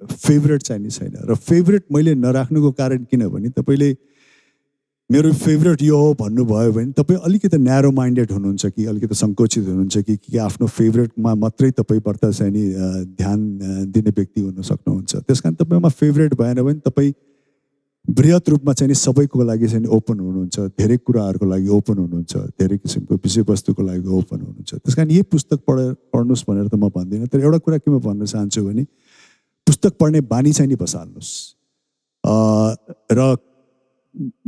फेभरेट चाहिँ नि छैन। र फेभरेट मैले नराख्नुको कारण किनभने तपाईँले मेरो फेभरेट यो हो भन्नुभयो भने तपाईँ अलिकति न्यारो माइन्डेड हुनुहुन्छ कि अलिकति सङ्कोचित हुनुहुन्छ कि आफ्नो फेभरेटमा मात्रै तपाईँबाट चाहिँ नि ध्यान दिने व्यक्ति हुन सक्नुहुन्छ। त्यस कारण तपाईँमा फेभरेट भएन भने तपाईँ बृहत रूपमा चाहिँ नि सबैको लागि चाहिँ ओपन हुनुहुन्छ, धेरै कुराहरूको लागि ओपन हुनुहुन्छ, धेरै किसिमको विषयवस्तुको लागि ओपन हुनुहुन्छ। त्यस कारण यही पुस्तक पढ्नुहोस् भनेर त म भन्दिनँ, तर एउटा कुरा के म भन्न चाहन्छु भने पुस्तक पढ्ने बानी चाहिँ नि बसाल्नुहोस् र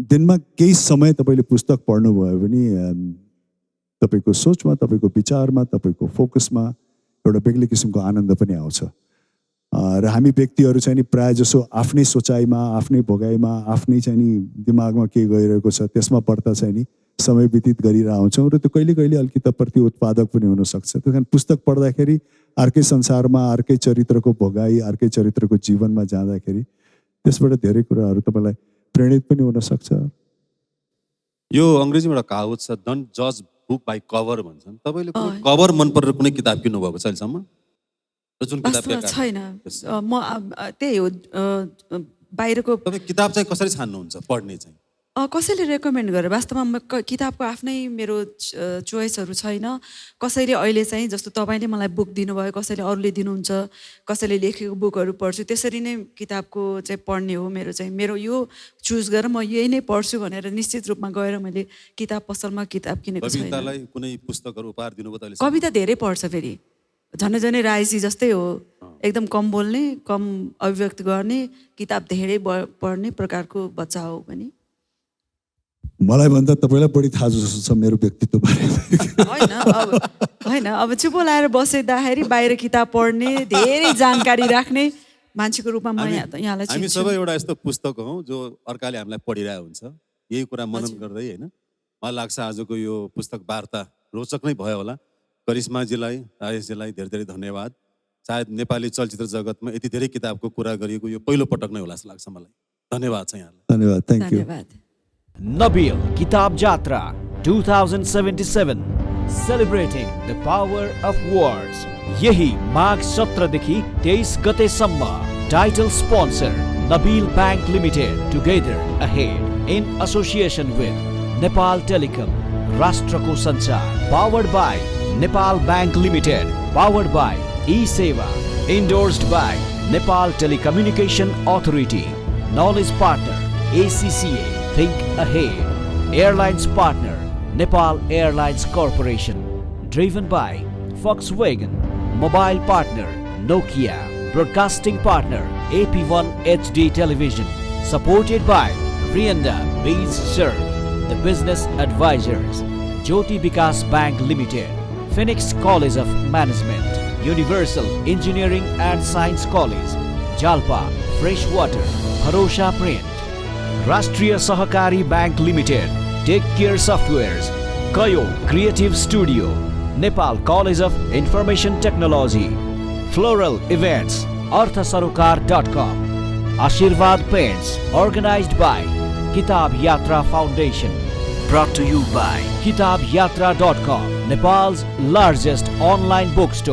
दिनमा केही समय तपाईँले पुस्तक पढ्नुभयो भने तपाईँको सोचमा, तपाईँको विचारमा, तपाईँको फोकसमा एउटा बेग्लै किसिमको आनन्द पनि आउँछ। र हामी व्यक्तिहरू चाहिँ नि प्रायः जसो आफ्नै सोचाइमा, आफ्नै भोगाइमा, आफ्नै चाहिँ नि दिमागमा के गइरहेको छ त्यसमा पढ्दा चाहिँ नि समय व्यतीत गरिरहेको हुन्छौँ र त्यो कहिले कहिले अलिकति प्रति उत्पादक पनि हुनसक्छ। त्यस कारण पुस्तक पढ्दाखेरि अर्कै संसारमा, अर्कै चरित्रको भोगाई, अर्कै चरित्रको जीवनमा जाँदाखेरि त्यसबाट धेरै कुराहरू तपाईँलाई प्रेरित पनि हुनसक्छ। यो अङ्ग्रेजीमा एउटा कहावत छ, डोन्ट जज बुक बाई कभर भन्छन्। तपाईँले कभर मन परेर कुनै किताब किन्नुभएको छ अहिलेसम्म? जुन किताब छैन। म त्यही हो बाहिरको। तपाईँ किताब चाहिँ कसरी छान्नुहुन्छ पढ्ने चाहिँ? कसैले रेकमेन्ड गरेर, वास्तवमा किताबको आफ्नै मेरो चोइसहरू छैन। कसैले अहिले चाहिँ जस्तो तपाईँले मलाई बुक दिनुभयो, कसैले अरूले दिनुहुन्छ, कसैले लेखेको बुकहरू पढ्छु, त्यसरी नै किताबको चाहिँ पढ्ने हो मेरो चाहिँ। मेरो यो चुज गरेर म यही नै पढ्छु भनेर निश्चित रूपमा गएर मैले किताब पसलमा किताब किनेको छैन। कवितालाई कुनै पुस्तकहरू उपहार दिनुभयो? कविता धेरै पढ्छ, फेरि झनै रायसी जस्तै हो, एकदम कम बोल्ने, कम अभिव्यक्त गर्ने, किताब धेरै पढ्ने प्रकारको बच्चा हो पनि। मलाई भन्दा तपाईँलाई बढी थाहा जस्तो छ मेरो व्यक्तित्व बारेमा। होइन अब चुप लाएर बसिँदाखेरि बाहिर किताब पढ्ने, धेरै जानकारी राख्ने मान्छेको रूपमा म यहाँलाई हामी सबै एउटा यस्तो पुस्तक हौ जो अर्काले हामीलाई पढिरहेको हुन्छ, यही कुरा मनन गर्दै होइन। मलाई लाग्छ आजको यो पुस्तक वार्ता रोचक नै भयो होला। करिश्माजीलाई, राजेशजीलाई धेरै धेरै धन्यवाद। सायद नेपाली चलचित्र जगतमा यति धेरै किताबको कुरा गरिएको यो पहिलो पटक नै होला जस्तो लाग्छ मलाई। धन्यवाद छ यहाँलाई। धन्यवाद, thank you. Nabil Kitab Jatra 2077 Celebrating the Power of Words. यही माघ 17 देखि 23 गतेसम्म। Title sponsor Nabil Bank Limited. Together ahead in association with Nepal Telecom. राष्ट्रको संचार. Powered by Nepal Bank Limited. Powered by eSeva. Endorsed by Nepal Telecommunication Authority. Knowledge partner ACCA. Think ahead. Airlines partner Nepal Airlines Corporation. Driven by Volkswagen. Mobile partner Nokia. Broadcasting partner AP1 HD Television. Supported by Rianda Bees Serve. The Business Advisors. Jyoti Vikas Bank Limited. Phoenix College of Management. Universal Engineering and Science College. Jalpa Freshwater. Bharosha Print. Rashtriya Sahakari Bank Limited. Take Care Softwares. Kayo Creative Studio. Nepal College of Information Technology. Floral Events. Arthasarokar.com. Ashirvad Paints. Organized by Kitab Yatra Foundation. Brought to you by KitabYatra.com, Nepal's largest online bookstore.